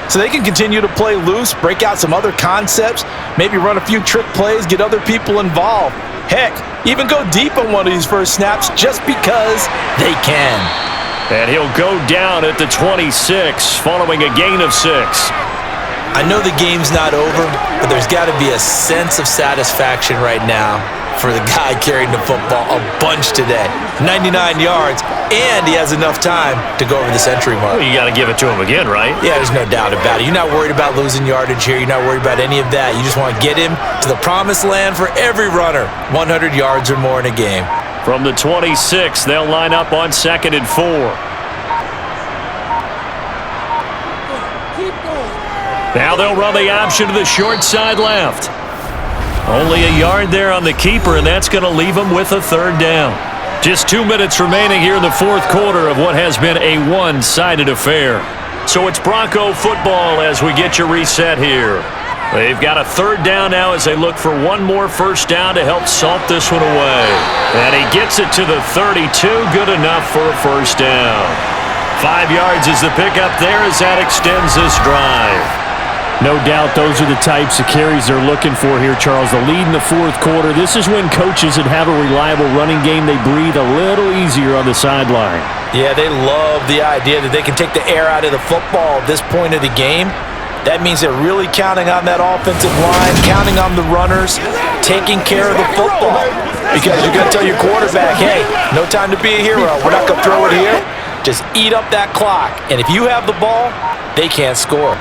so they can continue to play loose, break out some other concepts, maybe run a few trick plays, get other people involved. Heck, even go deep on one of these first snaps just because they can. And he'll go down at the 26 following a gain of 6. I know the game's not over, but there's got to be a sense of satisfaction right now for the guy carrying the football a bunch today. 99 yards, and he has enough time to go over the century mark. Well, you got to give it to him again, right? Yeah, there's no doubt about it. You're not worried about losing yardage here. You're not worried about any of that. You just want to get him to the promised land for every runner, 100 yards or more in a game. From the 26, they'll line up on 2nd and 4. Now they'll run the option to the short side left. Only a yard there on the keeper, and that's going to leave them with a 3rd down. Just 2 minutes remaining here in the 4th quarter of what has been a one-sided affair. So it's Bronco football as we get you reset here. They've got a 3rd down now as they look for one more first down to help salt this one away. And he gets it to the 32, good enough for a first down. 5 yards is the pickup there as that extends this drive. No doubt those are the types of carries they're looking for here, Charles. The lead in the 4th quarter. This is when coaches that have a reliable running game, they breathe a little easier on the sideline. Yeah, they love the idea that they can take the air out of the football at this point of the game. That means they're really counting on that offensive line, counting on the runners, taking care of the football. Because you're going to tell your quarterback, hey, no time to be a hero. We're not going to throw it here. Just eat up that clock. And if you have the ball, they can't score.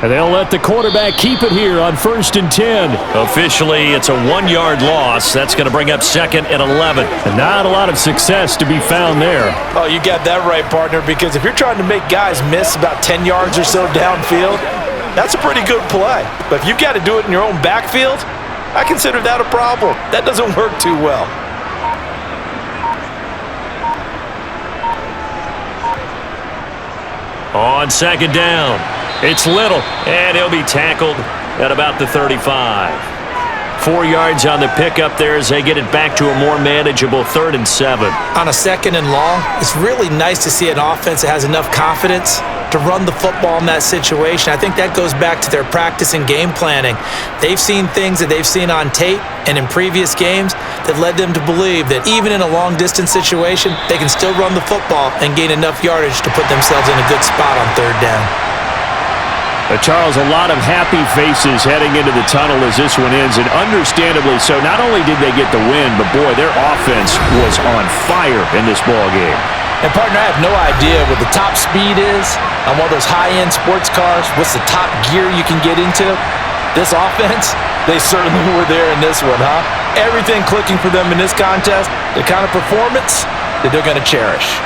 And they'll let the quarterback keep it here on 1st and 10. Officially, it's a 1-yard loss. That's going to bring up 2nd and 11. And not a lot of success to be found there. Oh, you got that right, partner, because if you're trying to make guys miss about 10 yards or so downfield, that's a pretty good play. But if you've got to do it in your own backfield, I consider that a problem. That doesn't work too well. On 2nd down, it's Little, and he'll be tackled at about the 35. 4 yards on the pickup there as they get it back to a more manageable 3rd and 7. On a 2nd and long, it's really nice to see an offense that has enough confidence to run the football in that situation. I think that goes back to their practice and game planning. They've seen things that they've seen on tape and in previous games that led them to believe that even in a long-distance situation, they can still run the football and gain enough yardage to put themselves in a good spot on 3rd down. Charles, a lot of happy faces heading into the tunnel as this one ends, and understandably so. Not only did they get the win, but boy, their offense was on fire in this ballgame. And partner, I have no idea what the top speed is on one of those high-end sports cars. What's the top gear you can get into? This offense, they certainly were there in this one, huh? Everything clicking for them in this contest, the kind of performance that they're going to cherish.